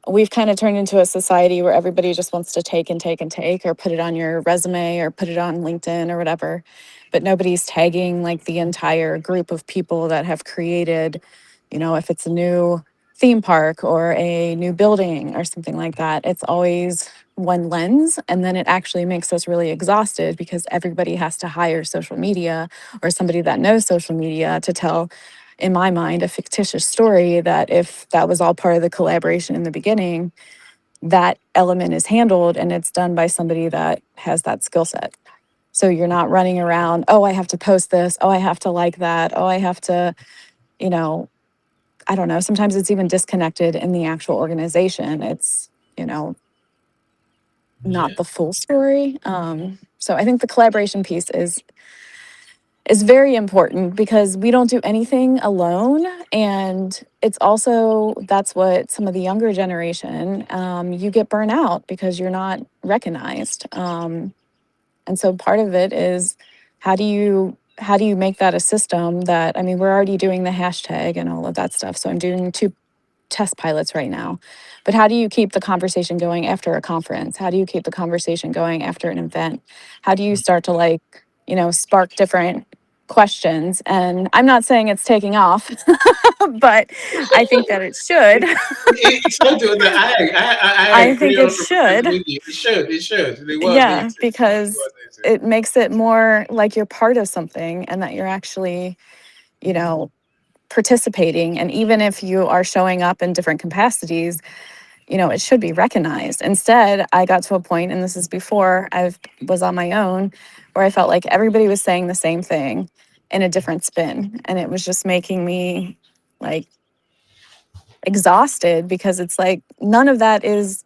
we've kind of turned into a society where everybody just wants to take and take and take, or put it on your resume or put it on LinkedIn or whatever. But nobody's tagging like the entire group of people that have created, if it's a new theme park or a new building or something like that, it's always one lens. And then it actually makes us really exhausted because everybody has to hire social media or somebody that knows social media to tell, in my mind, a fictitious story that if that was all part of the collaboration in the beginning, that element is handled and it's done by somebody that has that skill set. So you're not running around, oh, I have to post this, oh, I have to like that, oh, I have to, I don't know. Sometimes it's even disconnected in the actual organization. It's, not the full story. So I think the collaboration piece is very important because we don't do anything alone. And it's also, that's what some of the younger generation, you get burnt out because you're not recognized. And so part of it is how do you make that a system that, I mean, we're already doing the hashtag and all of that stuff. So I'm doing 2 test pilots right now. But how do you keep the conversation going after a conference? How do you keep the conversation going after an event? How do you start to spark different questions? And I'm not saying it's taking off, but I think that it should. It's not doing that. I I agree think it 100% should. with you. It should. They were Yeah, amazing. They were because amazing. it makes it more like you're part of something and that you're actually, you know, participating. And even if you are showing up in different capacities, it should be recognized. Instead, I got to a point, and this is before I was on my own, where I felt like everybody was saying the same thing in a different spin. And it was just making me like exhausted because it's like none of that is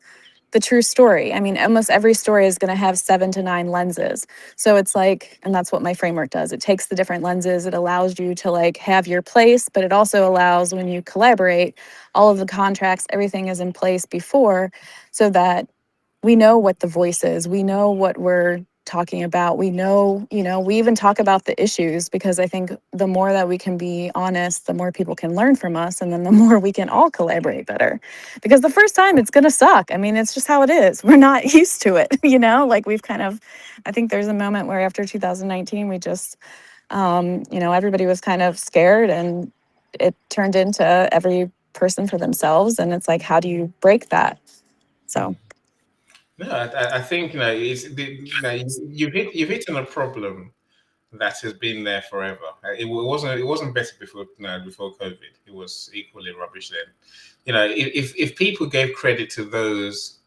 the true story. I mean, almost every story is going to have 7 to 9 lenses. So it's like, and that's what my framework does. It takes the different lenses. It allows you to like have your place, but it also allows when you collaborate, all of the contracts, everything is in place before so that we know what the voice is. We know what we're talking about. We know, we even talk about the issues because I think the more that we can be honest, the more people can learn from us. And then the more we can all collaborate better. Because the first time it's going to suck. I mean, it's just how it is. We're not used to it, like we've kind of, I think there's a moment where after 2019, we just, everybody was kind of scared and it turned into every person for themselves. And it's like, how do you break that? So. No, I think you've hit on a problem that has been there forever. It wasn't better before COVID. It was equally rubbish then. If people gave credit to those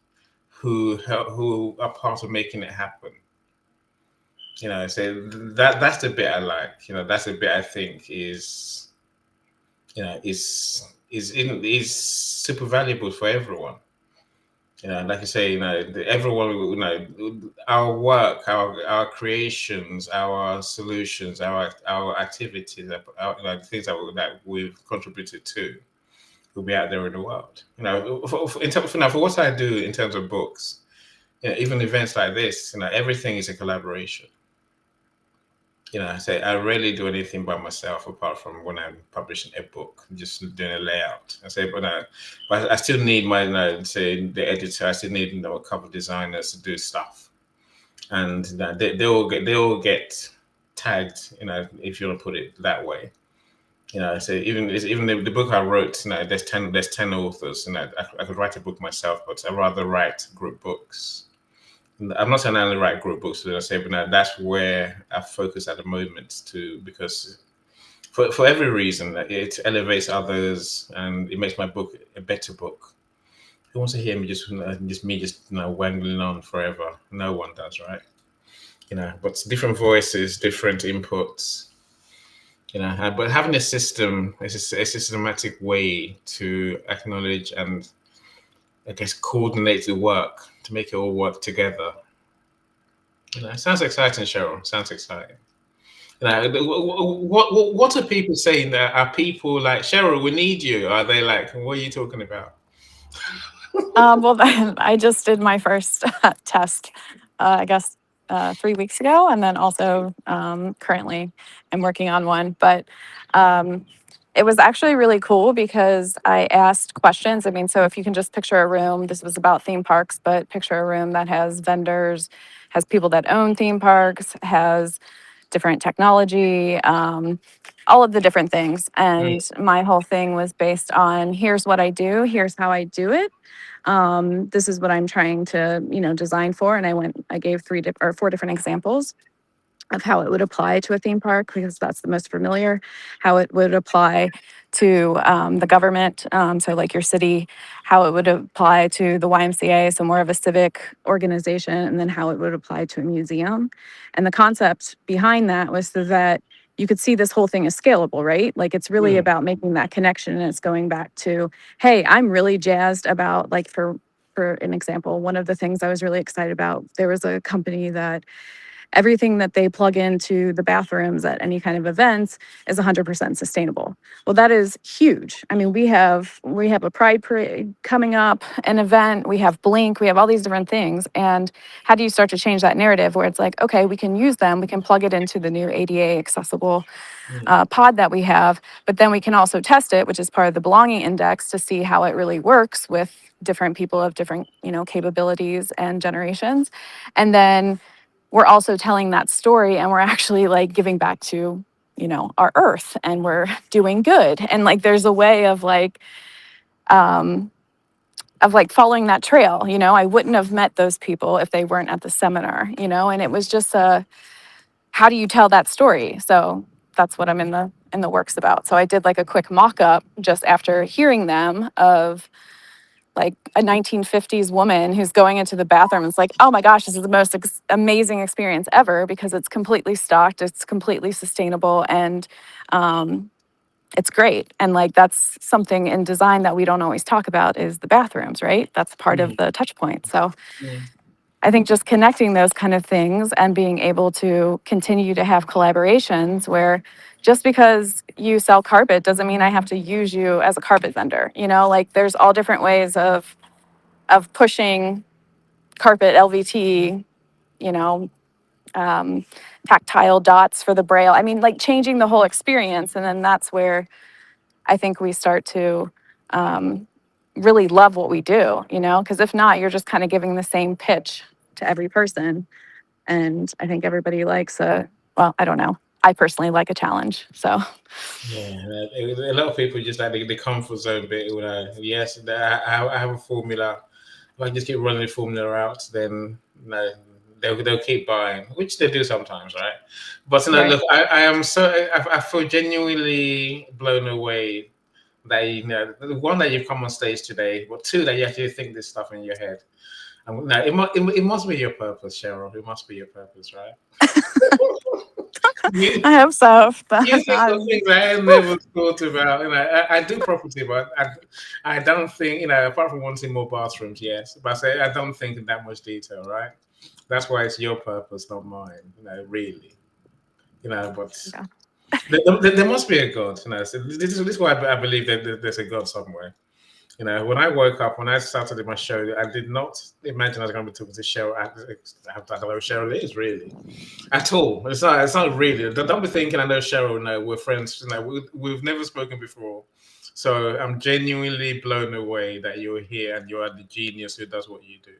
who are part of making it happen, so that's the bit I like. That's the bit I think is is super valuable for everyone. Like I say, everyone, our work, our creations, our solutions, our activities, the things that we've contributed to, will be out there in the world. In terms for what I do in terms of books, even events like this, everything is a collaboration. I say I rarely do anything by myself apart from when I'm publishing a book, just doing a layout. I say, but I still need my, say the editor. I still need a couple of designers to do stuff, and they all get tagged. If you want to put it that way. So even the book I wrote, there's 10 authors, and I could write a book myself, but I rather write group books. I'm not saying I only write group books, but I say, but now that's where I focus at the moment too, because for every reason, it elevates others and it makes my book a better book. Who wants to hear me just wangling on forever? No one does, right? But different voices, different inputs. But having a system, a systematic way to acknowledge and I guess coordinate the work to make it all work together. It sounds exciting, Cheryl. Sounds exciting. What are people saying? That are people like Cheryl? We need you. Are they like? What are you talking about? Well, I just did my first test, I guess 3 weeks ago, and then also currently I'm working on one. But it was actually really cool because I asked questions. I mean, so if you can just picture a room, this was about theme parks, but picture a room that has vendors, has people that own theme parks, has different technology, all of the different things. And my whole thing was based on here's what I do, here's how I do it. This is what I'm trying to, design for. And I gave 4 different examples of how it would apply to a theme park because that's the most familiar, how it would apply to the government, so like your city, how it would apply to the YMCA, so more of a civic organization, and then how it would apply to a museum. And the concept behind that was so that you could see this whole thing is scalable, right? Like it's really about making that connection, and it's going back to, hey, I'm really jazzed about, like, for an example, one of the things I was really excited about, there was a company that everything that they plug into the bathrooms at any kind of events is 100% sustainable. Well, that is huge. I mean, we have a Pride Parade coming up, an event, we have Blink, we have all these different things. And how do you start to change that narrative where it's like, okay, we can use them, we can plug it into the new ADA accessible pod that we have, but then we can also test it, which is part of the belonging index, to see how it really works with different people of different, capabilities and generations. And then we're also telling that story, and we're actually like giving back to, our earth, and we're doing good. And like there's a way um of like following that trail. I wouldn't have met those people if they weren't at the seminar, and it was just how do you tell that story? So that's what I'm in the works about. So I did like a quick mock-up just after hearing them of like a 1950s woman who's going into the bathroom. It's like, oh my gosh, this is the most amazing experience ever because it's completely stocked, it's completely sustainable, and it's great. And like that's something in design that we don't always talk about is the bathrooms, right? That's part of the touch point. So I think just connecting those kind of things and being able to continue to have collaborations where just because you sell carpet doesn't mean I have to use you as a carpet vendor. Like there's all different ways of pushing carpet, LVT, you know, um, tactile dots for the braille. I mean, like changing the whole experience. And then that's where I think we start to really love what we do, because if not, you're just kind of giving the same pitch to every person. And I think everybody likes well, I don't know. I personally like a challenge. So Yeah, a lot of people just like the comfort zone bit. Yes, I have a formula. If I just keep running the formula out, then they'll keep buying, which they do sometimes, right? But right. look, I am I feel genuinely blown away that one that you've come on stage today, but two that you actually think this stuff in your head. No, it must be your purpose, Cheryl. It must be your purpose, right? I hope so. You think of things I never thought about. I do property, but I don't think, apart from wanting more bathrooms, yes. But I don't think in that much detail, right? That's why it's your purpose, not mine, really. But Yeah. there must be a God, So this is why I believe that there's a God somewhere. When I woke up, when I started my show, I did not imagine I was going to be talking to Cheryl. I don't know who Cheryl is, really, at all. It's not really. Don't be thinking I know Cheryl. No, we're friends. We've never spoken before. So I'm genuinely blown away that you're here and you are the genius who does what you do.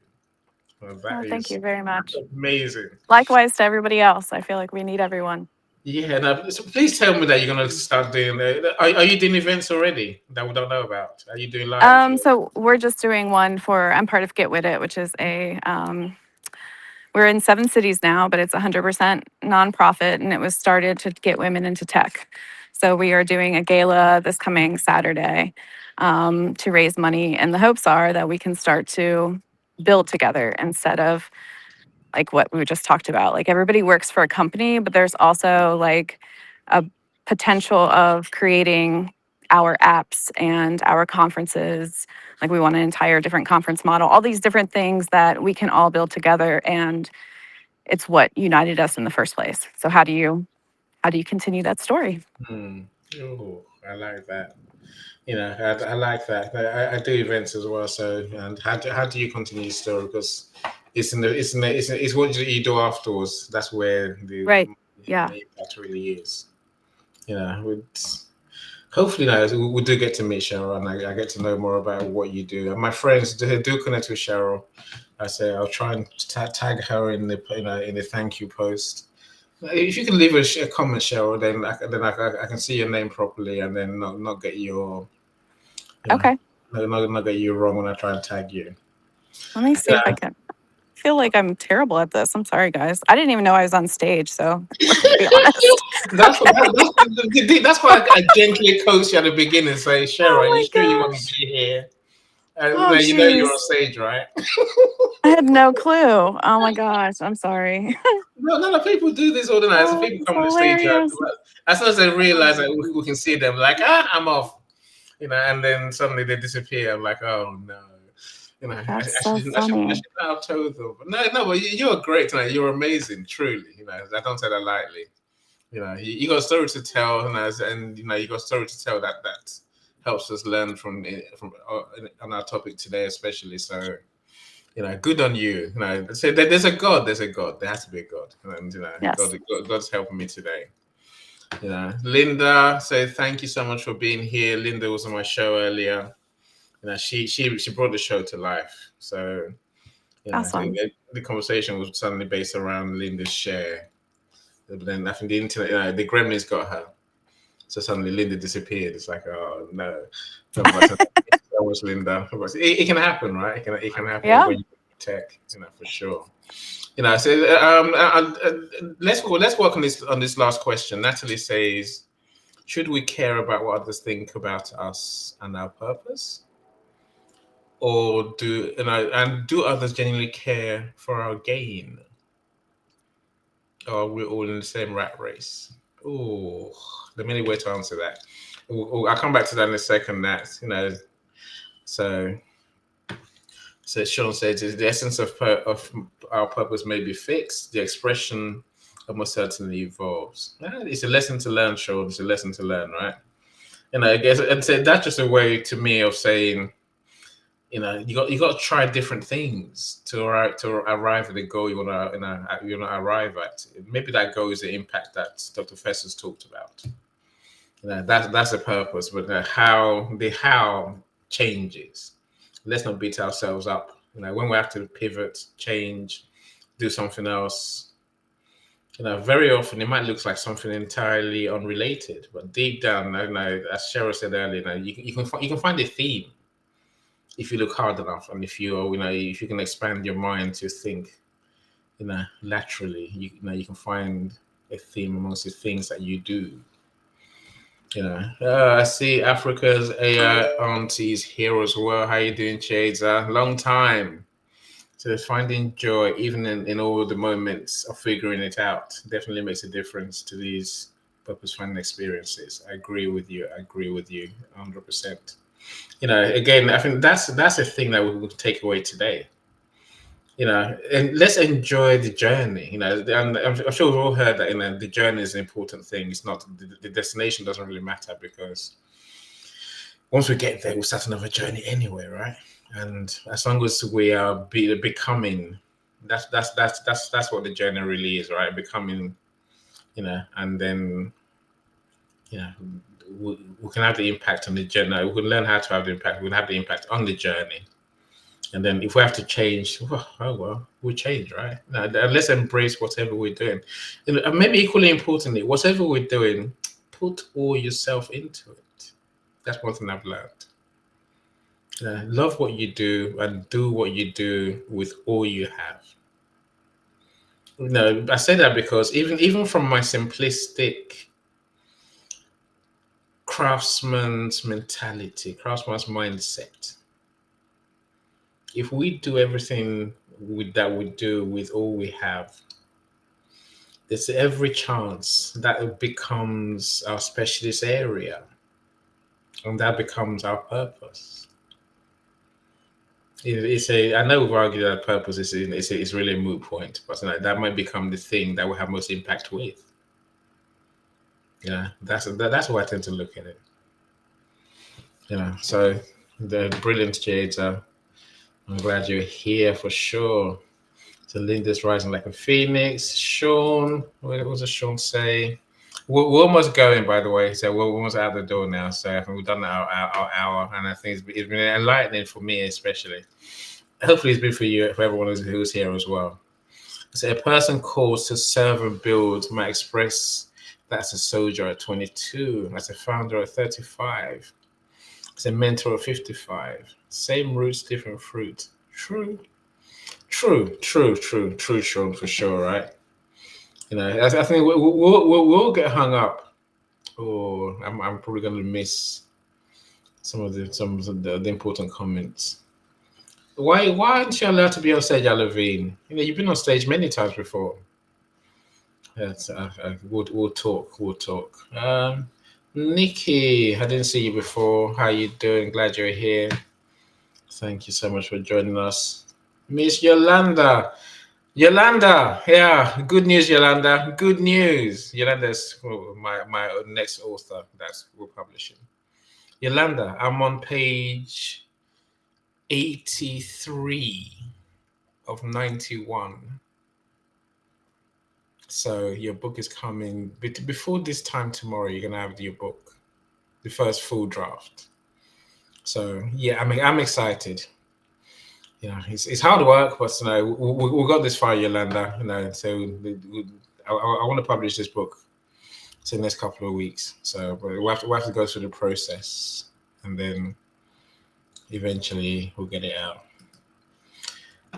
Well, that Well, thank is you very much. amazing. Likewise to everybody else. I feel like we need everyone. Yeah, so please tell me that you're going to start doing. Are you doing events already that we don't know about? Are you doing live? So we're just doing one I'm part of Get With It, which is we're in 7 cities now, but it's 100% nonprofit, and it was started to get women into tech. So we are doing a gala this coming Saturday to raise money, and the hopes are that we can start to build together instead of like what we just talked about. Like everybody works for a company, but there's also like a potential of creating our apps and our conferences. Like we want an entire different conference model, all these different things that we can all build together. And it's what united us in the first place. So how do you continue that story? Oh, I like that. I like that. I do events as well. So, and how do you continue the story? Because it's what you do afterwards. That's where Right. Yeah. the impact really is. Hopefully, now we do get to meet Cheryl, and I get to know more about what you do. And my friends do connect with Cheryl. I say I'll try and tag her in the in the thank you post. If you can leave a comment, Cheryl, then I can see your name properly, and then not get your Okay. not get you wrong when I try and tag you. Let me see if I can. I feel like I'm terrible at this. I'm sorry, guys. I didn't even know I was on stage, so let's be honest. That's why I gently coached you at the beginning, say, Cheryl, Oh are you my sure you want to gosh. be here? Oh, You know you're on jeez. stage, right? I had no clue. Oh my gosh. I'm sorry. No, people do this all the time. So Oh, people it's come on the stage, hilarious. as soon as they realize that we can see them, like, I'm off, and then suddenly they disappear. I'm like, oh no, I That's so shouldn't, I should, I funny. should not have told them. But no, but you're great tonight. You're amazing, truly. I don't say that lightly. You got a story to tell, and you got a story to tell that helps us learn from on our topic today, especially. So, good on you. Say that there's a God. There's a God. There has to be a God, and Yes. God's helping me today. Linda, say thank you so much for being here. Linda was on my show earlier. She brought the show to life. So, Awesome. the conversation was suddenly based around Linda's share. But then I think the internet, the gremlins got her. So suddenly Linda disappeared. It's like, oh no. That was Linda. It can happen, right? It can happen Yeah. when you tech, for sure. So let's work on this last question. Natalie says, should we care about what others think about us and our purpose? Or do others genuinely care for our gain? Or are we all in the same rat race? Oh, the many way to answer that. I'll come back to that in a second. So Sean says, the essence of our purpose may be fixed. The expression almost certainly evolves. It's a lesson to learn, Sean. It's a lesson to learn, right? I guess, and so that's just a way to me of saying, you got to try different things to arrive at the goal you want to arrive at. Maybe that goal is the impact that Dr. Fessus talked about. That's the purpose, but the how changes. Let's not beat ourselves up. When we have to pivot, change, do something else. Very often it might look like something entirely unrelated, but deep down, as Cheryl said earlier, you can find a theme if you look hard enough, and if you can expand your mind to think, laterally, you can find a theme amongst the things that you do. I see Africa's AI aunties here as well. How you doing, Shades? Long time. So finding joy, even in all the moments of figuring it out, definitely makes a difference to these purpose finding experiences. I agree with you. 100%. Again, I think that's a thing that we will take away today. And let's enjoy the journey. And I'm sure we've all heard that. The journey is an important thing. It's not the destination doesn't really matter, because once we get there, we'll start another journey anyway, right? And as long as we are becoming, that's what the journey really is, right? Becoming, and then we can have the impact on the journey. We can learn how to have the impact. We can have the impact on the journey. And then if we have to change, we change, right? Now, let's embrace whatever we're doing. And maybe equally importantly, whatever we're doing, put all yourself into it. That's one thing I've learned. Love what you do and do what you do with all you have. I say that because even from my simplistic craftsman's mentality, craftsman's mindset, if we do everything that we do with all we have, there's every chance that it becomes our specialist area, and that becomes our purpose. I know we've argued that purpose is really a moot point, but that might become the thing that will have most impact with. That's how I tend to look at it. So the brilliant Jades. I'm glad you're here for sure. So Linda's rising like a phoenix. Sean, what was Sean say? We're almost going, by the way. So we're almost out the door now. So I think we've done our hour, and I think it's been enlightening for me, especially. Hopefully, it's been for you, for everyone who's here as well. So a person calls to serve and build might express that's a soldier at 22. That's a founder at 35. It's a mentor at 55. Same roots, different fruit. True, Sean, for sure, right? You know, I think we'll get hung up. Oh, I'm probably going to miss some of the important comments. Why aren't you allowed to be on stage, Alavine? You know, you've been on stage many times before. Yes, we'll talk. We'll talk. Nikki, I didn't see you before. How you doing? Glad you're here. Thank you so much for joining us. Miss Yolanda. Yolanda, yeah, good news, Yolanda. Good news. Yolanda's my next author that's we're publishing. Yolanda, I'm on page 83 of 91. So your book is coming before this time tomorrow. You're gonna have your book, the first full draft. So yeah, I'm excited. You know, it's hard work, but you know, we got this far, Yolanda. You know, so I want to publish this book in the next couple of weeks. So but we have to go through the process, and then eventually we'll get it out.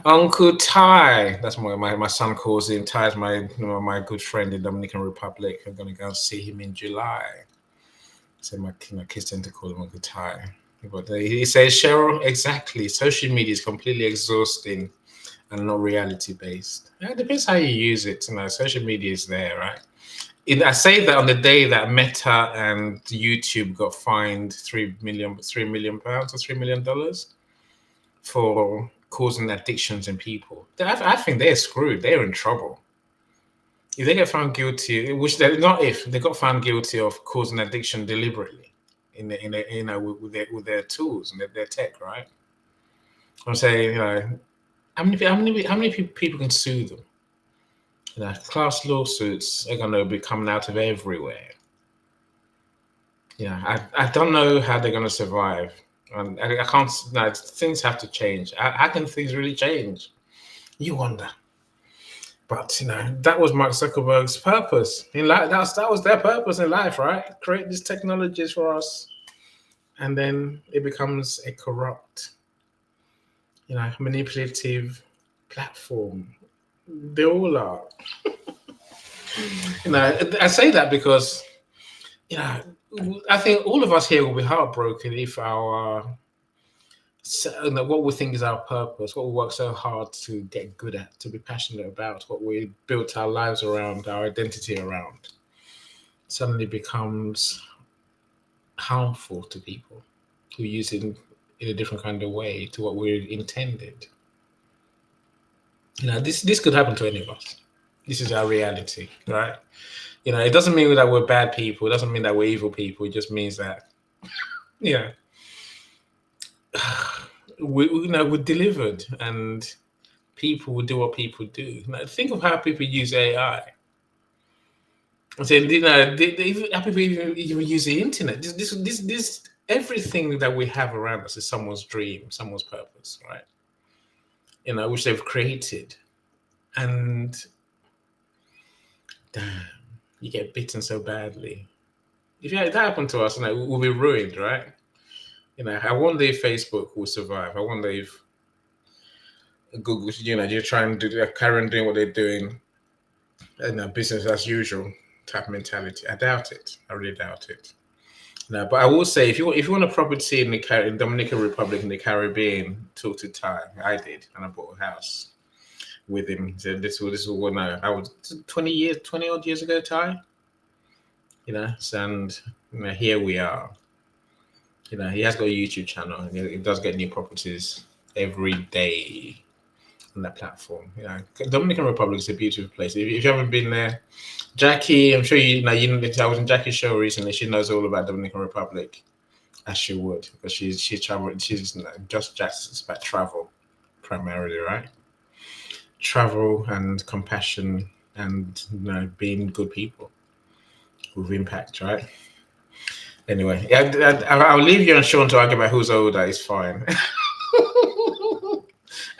Uncle Ty, that's my son calls him. Ty's my good friend in Dominican Republic. I'm gonna go and see him in July. So my kids tend to call him Uncle Ty. But he says, Cheryl, exactly. Social media is completely exhausting and not reality based. Yeah, it depends how you use it. You know, social media is there, right? I say that on the day that Meta and YouTube got fined £3 million or $3 million for causing addictions in people. I think they're screwed. They're in trouble. If they get found guilty, which they're not, if they got found guilty of causing addiction deliberately with their tools and their tech, right? I'm saying, you know, how many people can sue them? You know, class lawsuits are going to be coming out of everywhere. Yeah, I don't know how they're going to survive. And I can't. No, things have to change. How can things really change? You wonder. But you know, that was Mark Zuckerberg's purpose in life. That was their purpose in life, right? Create these technologies for us, and then it becomes a corrupt, you know, manipulative platform. They all are. You know, I say that because, you know, I think all of us here will be heartbroken if what we think is our purpose, what we work so hard to get good at, to be passionate about, what we built our lives around, our identity around, suddenly becomes harmful to people who use it in a different kind of way to what we intended. You know, this could happen to any of us. This is our reality, right? You know, it doesn't mean that we're bad people. It doesn't mean that we're evil people. It just means that, you know, we're delivered, and people will do what people do. Now, think of how people use AI. I'm saying, you know, how people even use the internet. This everything that we have around us is someone's dream, someone's purpose, right? You know, which they've created, and damn, you get bitten so badly. If that happened to us, you know, we'll be ruined, right? You know, I wonder if Facebook will survive. I wonder if Google, you know, you're trying to carry on doing what they're doing, you know, business as usual type mentality. I doubt it. I really doubt it. No, but I will say, if you want a property in the Dominican Republic in the Caribbean, talk to Ty. I did, and I bought a house with him. So this was when I was 20 odd years ago, Ty. You know, and you know, here we are. You know, he has got a YouTube channel, and he does get new properties every day on that platform. You know, Dominican Republic is a beautiful place. If you haven't been there, Jackie, I'm sure you know. I was in Jackie's show recently. She knows all about Dominican Republic, as she would, because she's traveled. She's just about travel primarily, right? travel and compassion and being good people with impact, right? Anyway, I'll leave you and Sean to argue about who's older. It's fine.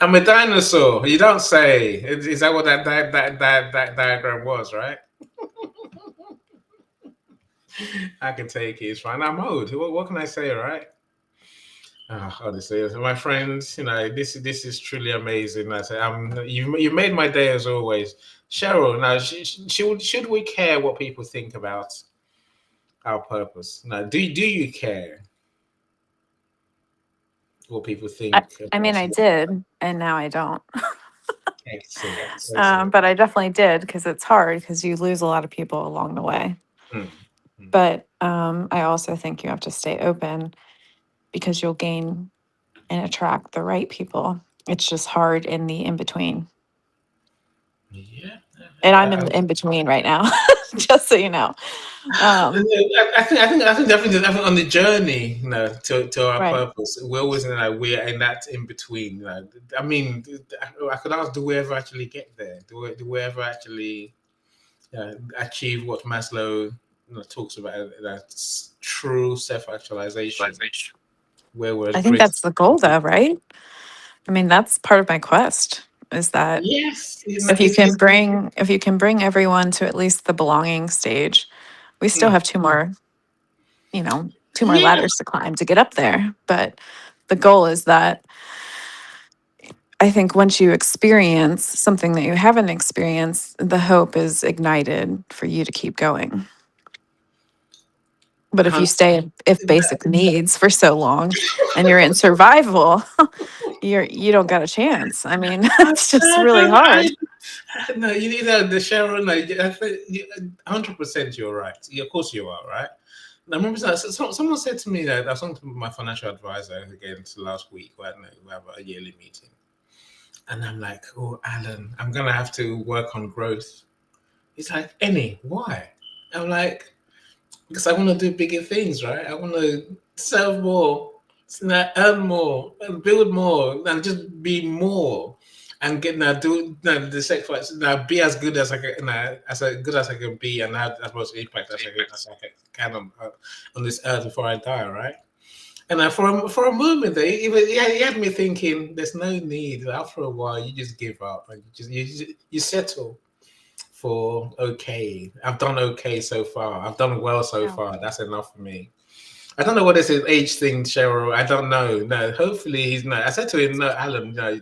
I'm a dinosaur. You don't say. Is that what that diagram was, right? I can take it. It's fine. I'm old. What can I say, right? Honestly, my friends, this is truly amazing. I say, you made my day as always, Cheryl. Now, should we care what people think about our purpose? Now, do you care what people think I mean, about I you? did, and now I don't. Excellent, excellent. But I definitely did because it's hard because you lose a lot of people along the way. Hmm, hmm. But I also think you have to stay open because you'll gain and attract the right people. It's just hard in the in between. Yeah, And I'm in the in between right now, just so you know. I think definitely on the journey, to our Right. purpose, we're always we're in that in between. I mean, I could ask, do we ever actually get there? Do we ever actually achieve what Maslow talks about, that true self-actualization, where we're as I think great? that's the goal, though, right? I mean, that's part of my quest is that Yes, if you can bring everyone to at least the belonging stage, we still mm, have two more yeah. ladders to climb to get up there. But the goal is that I think once you experience something that you haven't experienced, the hope is ignited for you to keep going. But if you stay if basic needs for so long and you're in survival, you don't got a chance. I mean, it's just really hard. No, you need the Cheryl. No, I think 100% you're right. Of course you are, right? I remember someone said to me that I was talking to my financial advisor again last week. We have a yearly meeting, and I'm like, "Oh, Alan, I'm gonna have to work on growth." He's like, "Any? Why?" I'm like, "Because I want to do bigger things, right? I want to serve more, earn more, and build more, and just be more." And get now do now the sacrifice now be as good as I can as good as I can be and have as much impact as I can on this earth before I die, right? And for a moment there, he had me thinking, there's no need. After a while, you just give up and you settle for okay. I've done okay so far. I've done well so Yeah. far. That's enough for me. I don't know what this is age thing, Cheryl. I don't know. No, hopefully he's not. I said to him, no, Alan, no,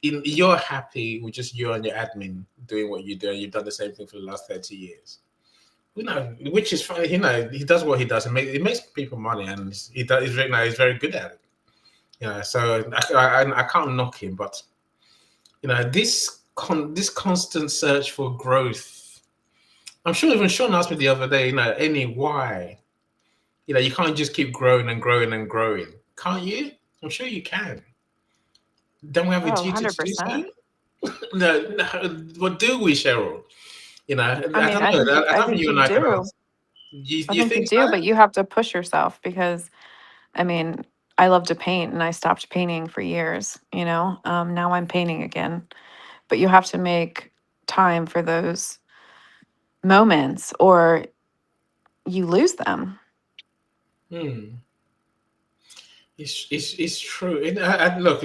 you're happy with just you and your admin doing what you do, and you've done the same thing for the last 30 years. Which is funny. He does what he does. It makes people money, and he does. He's very good at it. So I can't knock him, but this constant search for growth. I'm sure even Sean asked me the other day, any why? You can't just keep growing and growing and growing, can't you? I'm sure you can. Don't we have a Oh, duty to do so? 100%. No, what do we, Cheryl? I I mean, don't know. I I don't think think you you and I can do. answer. You, I you think you think do, but you have to push yourself because I mean, I love to paint and I stopped painting for years. Now I'm painting again. But you have to make time for those moments or you lose them. so? It's true. Look,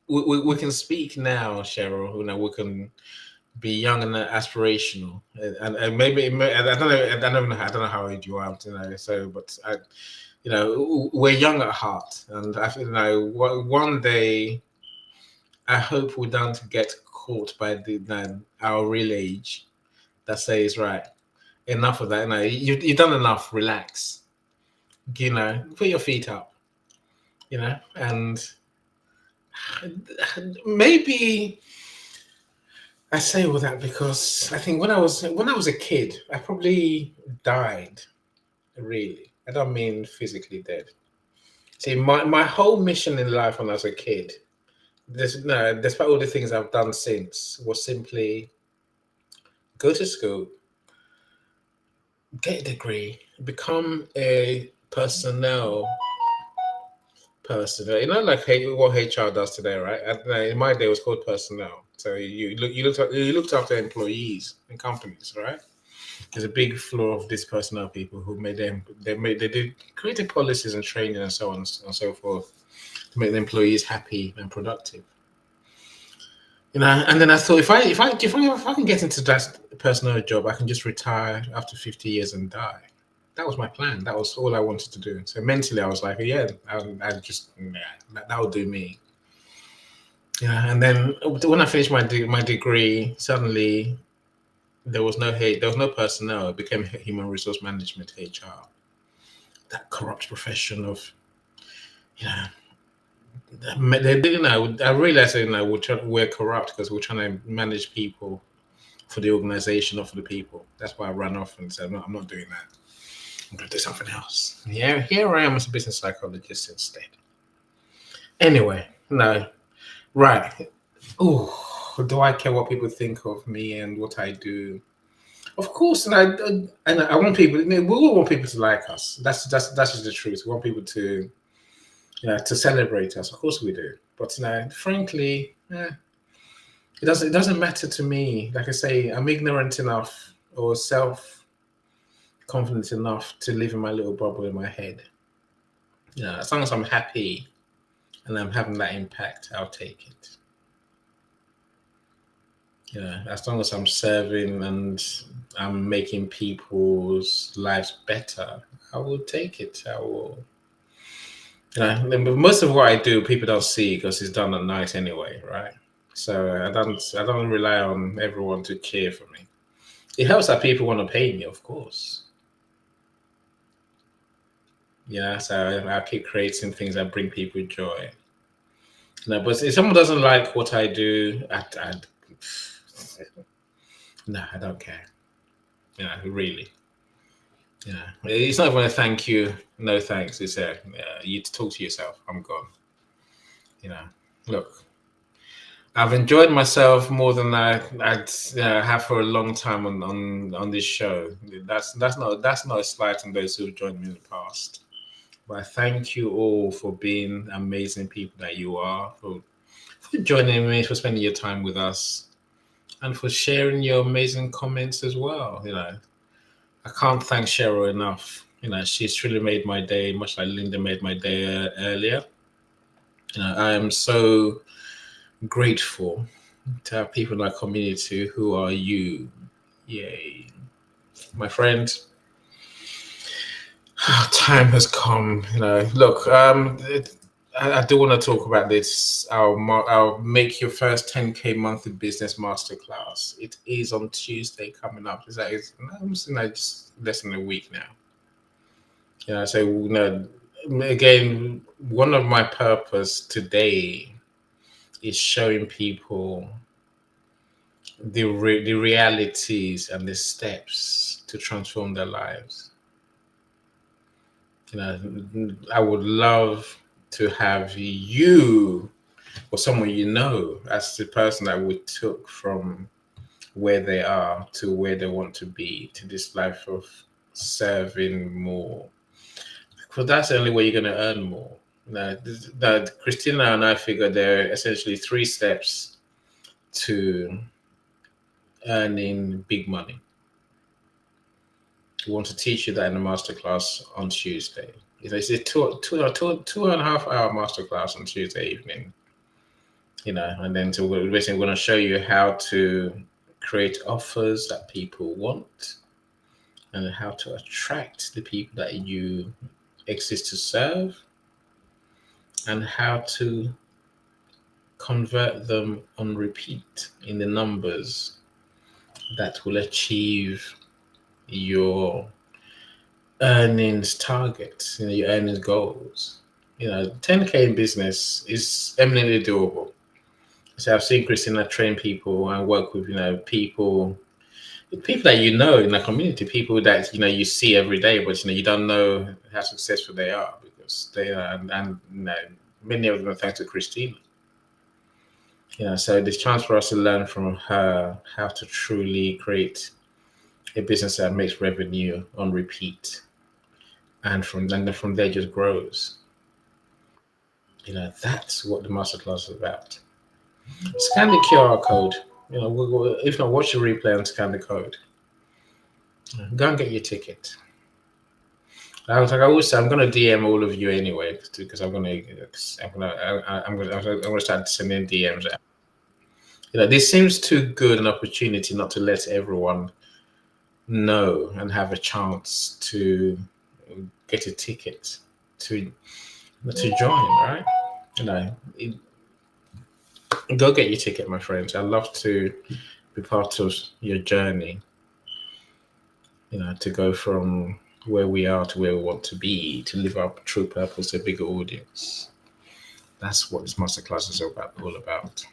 we can speak now, Cheryl. We can be young and aspirational, and maybe I don't know. I don't know how old you are, So, but we're young at heart, and I feel one day I hope we don't get caught by our real age that says, right, enough of that. You've done enough. Relax. Put your feet up. And maybe I say all that because I think when I was a kid, I probably died. Really, I don't mean physically dead. See, my whole mission in life when I was a kid, despite all the things I've done since, was simply go to school, get a degree, become a person. You know, like what HR does today, right? In my day, it was called personnel. So you looked after employees and companies, right? There's a big flaw of these personnel people who they did created policies and training and so on and so forth to make the employees happy and productive. You know, and then I thought if I can get into that personnel job, I can just retire after 50 years and die. That was my plan. That was all I wanted to do. So mentally, I was like, yeah, I just that would do me. Yeah, and then when I finished my degree, suddenly there was no personnel. It became human resource management, HR. That corrupt profession of, you know, they didn't know. I realized that, we're corrupt because we're trying to manage people for the organization, not for the people. That's why I ran off and said, no, I'm not doing that. I'm going to do something else. Yeah, here I am as a business psychologist instead. Anyway, no, right. Oh, do I care what people think of me and what I do? Of course, and I want people. We all want people to like us. That's just the truth. We want people to, to celebrate us. Of course we do. But frankly, it doesn't matter to me. Like I say, I'm ignorant enough or self-confident enough to live in my little bubble in my head. As long as I'm happy and I'm having that impact, I'll take it. As long as I'm serving and I'm making people's lives better, I will take it. I will. But most of what I do, people don't see because it's done at night anyway, right? So I don't rely on everyone to cheer for me. It helps that people want to pay me, of course. So I keep creating things that bring people joy. But if someone doesn't like what I do, no, I don't care. Really. It's not even a thank you, no thanks. It's you talk to yourself. I'm gone. Look, I've enjoyed myself more than I'd have for a long time on this show. That's not a slight on those who've joined me in the past. But I thank you all for being amazing people that you are, for joining me, for spending your time with us, and for sharing your amazing comments as well. I can't thank Cheryl enough. She's truly made my day, much like Linda made my day earlier. I am so grateful to have people in our community who are you. Yay. My friend, time has come. Look, I do want to talk about this. I'll make your first 10K monthly business masterclass. It is on Tuesday coming up. It's just less than a week now. So again, one of my purpose today is showing people the realities and the steps to transform their lives. I would love to have you or someone as the person that we took from where they are to where they want to be, to this life of serving more. Because that's the only way you're going to earn more. That Christina and I figured there are essentially 3 steps to earning big money. We want to teach you that in the masterclass on Tuesday. It's a two and a half hour masterclass on Tuesday evening. And then so we're basically going to show you how to create offers that people want and how to attract the people that you exist to serve and how to convert them on repeat in the numbers that will achieve your earnings targets, your earnings goals. 10K in business is eminently doable. So I've seen Christina train people and work with, people that in the community, people that you see every day, but you don't know how successful they are because they are, and many of them are thanks to Christina. So there's chance for us to learn from her how to truly create a business that makes revenue on repeat, and from there just grows. That's what the masterclass is about. Scan the QR code. If not, watch the replay and scan the code. Go and get your ticket. I was like, I always say, I'm gonna DM all of you anyway, because I'm gonna start sending DMs out. This seems too good an opportunity not to let everyone know and have a chance to get a ticket to join, right? Go get your ticket, my friends. I'd love to be part of your journey. To go from where we are to where we want to be, to live our true purpose to a bigger audience. That's what this masterclass is all about.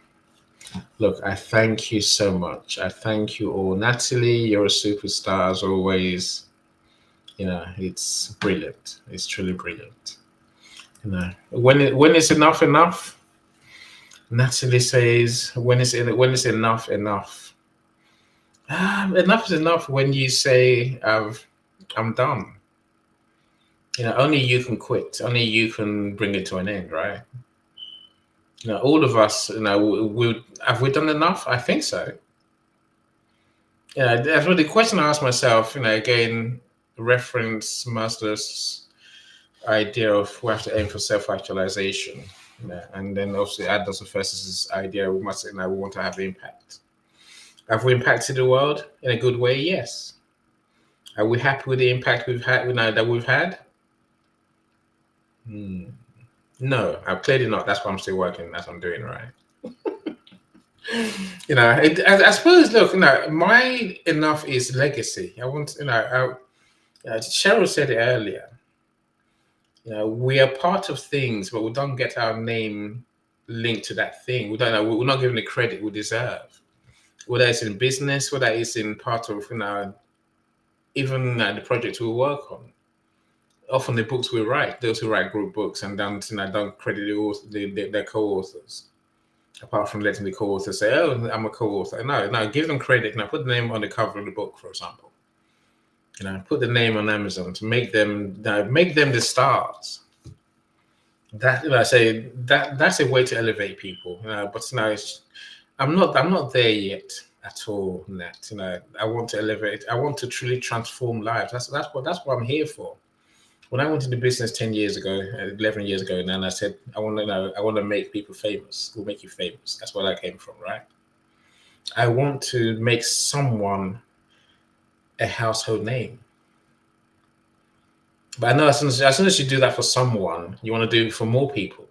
Look, I thank you so much. I thank you all. Natalie, you're a superstar as always. It's brilliant. It's truly brilliant. When it's enough. Natalie says, when it's enough. Enough is enough when you say, I'm done. Only you can quit. Only you can bring it to an end, right? All of us, have we done enough? I think so. That's what the question I asked myself, again, reference Maslow's idea of we have to aim for self-actualization. And then obviously add those versus idea we want to have impact. Have we impacted the world in a good way? Yes. Are we happy with the impact we've had? That we've had? No, I'm clearly not. That's why I'm still working. That's what I'm doing, right? I suppose. Look, my enough is legacy. I want, Cheryl said it earlier. We are part of things, but we don't get our name linked to that thing. We don't know. We're not given the credit we deserve. Whether it's in business, whether it's in part of, even the project we work on. Often the books we write, those who write group books, and don't credit their co-authors. Apart from letting the co-author say, "Oh, I'm a co-author." No, give them credit. Now, put the name on the cover of the book, for example. Put the name on Amazon to make them the stars. That I say that's a way to elevate people. But I'm not there yet at all. Nat. I want to elevate. I want to truly transform lives. That's what I'm here for. When I went into business 10 years ago, 11 years ago, and I said, I want to make people famous. We'll make you famous. That's where I came from, right? I want to make someone a household name. But I know as soon as you do that for someone, you want to do it for more people.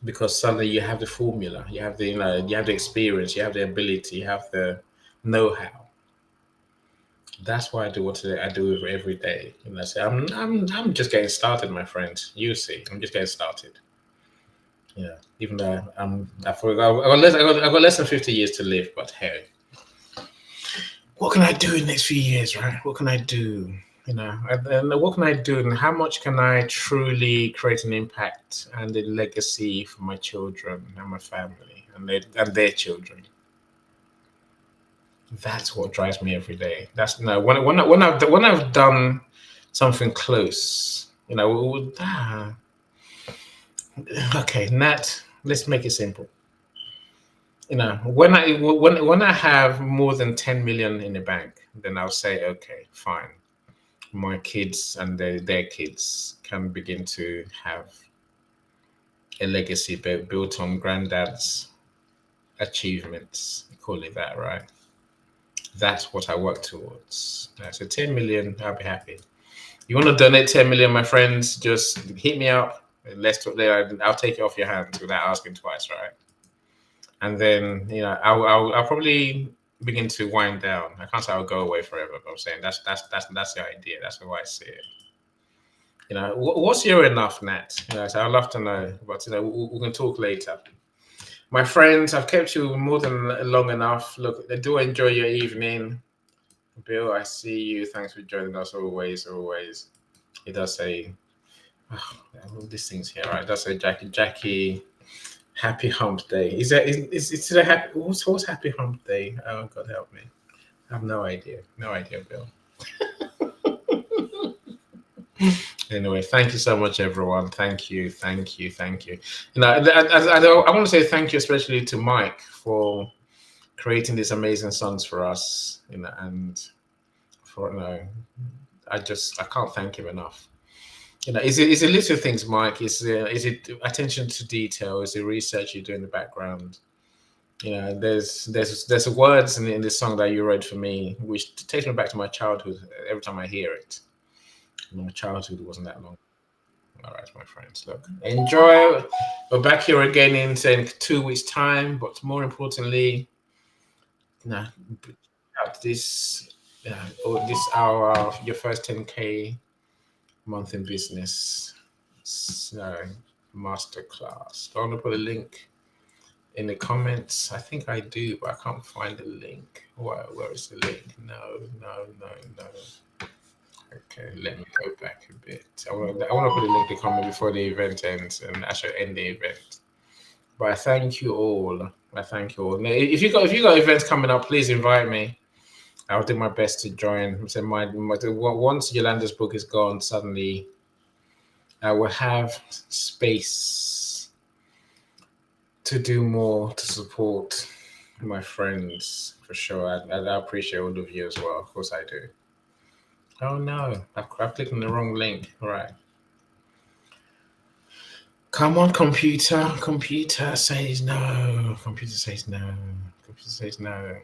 Because suddenly you have the formula, you have the experience, you have the ability, you have the know-how. That's why I do what I do every day. I say, I'm just getting started, my friends. You see, I'm just getting started. Even though I've got less than 50 years to live, but hey, what can I do in the next few years, right? What can I do? And what can I do, and how much can I truly create an impact and a legacy for my children and my family and their children? That's what drives me every day. That's when I've done something close, okay, Nat, let's make it simple. When I have more than 10 million in the bank, then I'll say, okay, fine. My kids and their kids can begin to have a legacy built on granddad's achievements. Call it that, right? That's what I work towards. So 10 million, I'll be happy. You want to donate 10 million, my friends? Just hit me up. Let's talk there. I'll take it off your hands without asking twice, right? And then I'll probably begin to wind down. I can't say I'll go away forever, but I'm saying that's the idea. That's how I see it. What's your enough, Nat? So I'd love to know, but we can talk later. My friends, I've kept you more than long enough. Look, do enjoy your evening. Bill, I see you. Thanks for joining us always. It does say, all these things here, right? It does say Jackie, happy hump day. Is it a happy, what's happy hump day? Oh, God help me. I have no idea. No idea, Bill. Anyway, thank you so much, everyone. Thank you, thank you, thank you. You know, I want to say thank you especially to Mike for creating these amazing songs for us. You know, and for I can't thank him enough. You know, is it little things, Mike? Is it attention to detail? Is it research you do in the background? You know, there's words in this song that you wrote for me, which takes me back to my childhood every time I hear it. My childhood wasn't that long. All right, my friends, look, enjoy. We're back here again in 2 weeks' time, but more importantly, at this, this hour, your first 10K month in business, masterclass. Do I want to put a link in the comments? I think I do, but I can't find the link. Where is the link? No. Okay, let me go back a bit. I want to put a link in the comment before the event ends and actually end the event. But I thank you all. Now, if you got events coming up, please invite me. I'll do my best to join. So once Yolanda's book is gone, suddenly I will have space to do more to support my friends for sure. I appreciate all of you as well. Of course I do. Oh no, I've clicked on the wrong link. All right. Come on, computer. Computer says no. Computer says no. Computer says no.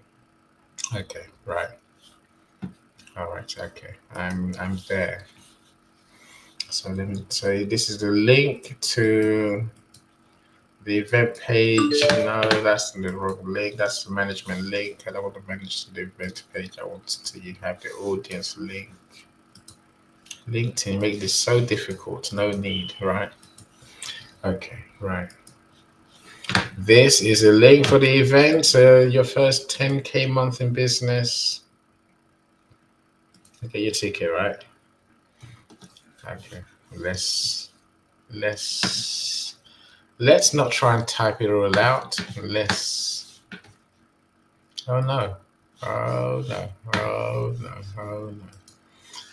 Okay, right. All right, okay. I'm there. So let me say this is the link to the event page. No, that's the wrong link. That's the management link. I don't want to manage the event page. I want to have the audience link. LinkedIn make this so difficult. No need, right? Okay, right. This is a link for the event. Your first 10K month in business. Okay, your ticket, right? Okay, let's not try and type it all out. Oh no.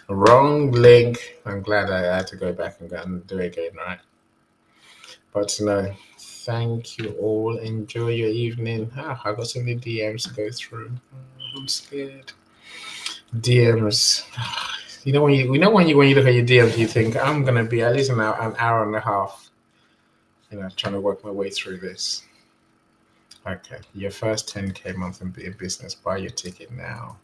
Wrong link. I'm glad I had to go back and do it again, right? But no, thank you all. Enjoy your evening. I got so many DMs to go through. I'm scared. DMs. You know when you look at your DMs, you think I'm gonna be at least an hour and a half. Trying to work my way through this. Okay, your first 10K month in business. Buy your ticket now.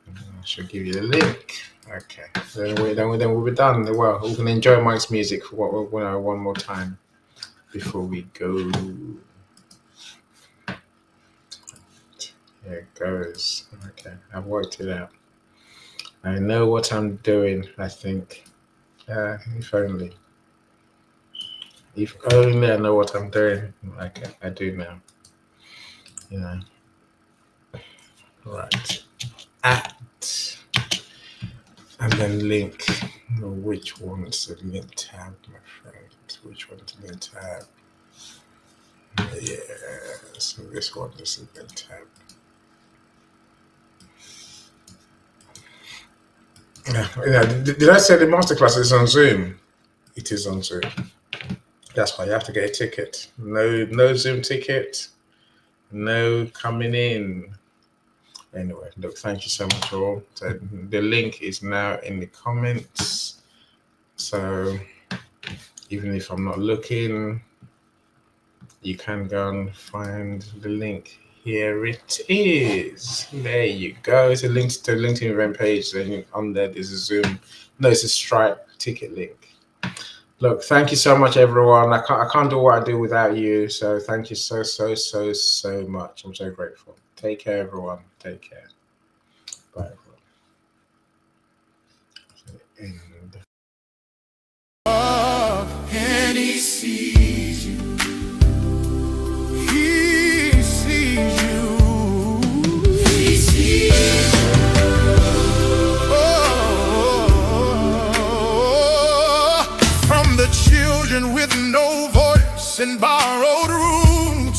I should give you the link. Okay, then we'll be done. Well, we can enjoy Mike's music for one more time before we go. Here it goes. Okay, I've worked it out. I know what I'm doing, I think. If only I know what I'm doing. Okay, I do now. Right. And then link. Which one's the link tab, my friend? Which one's the link tab? Yeah, so this one is the link tab. Did I say the masterclass is on Zoom? It is on Zoom. That's why you have to get a ticket. No Zoom ticket. No coming in. Anyway, look, thank you so much all. So the link is now in the comments. So even if I'm not looking, you can go and find the link. Here it is. There you go. It's a link to the LinkedIn event page. Then on there, there's a Zoom. No, it's a Stripe ticket link. Look, thank you so much, everyone. I can't do what I do without you. So thank you so much. I'm so grateful. Take care, everyone. Take care. Bye, everyone. And he sees you. He sees you. He sees you. Oh, from the children with no voice in borrowed rooms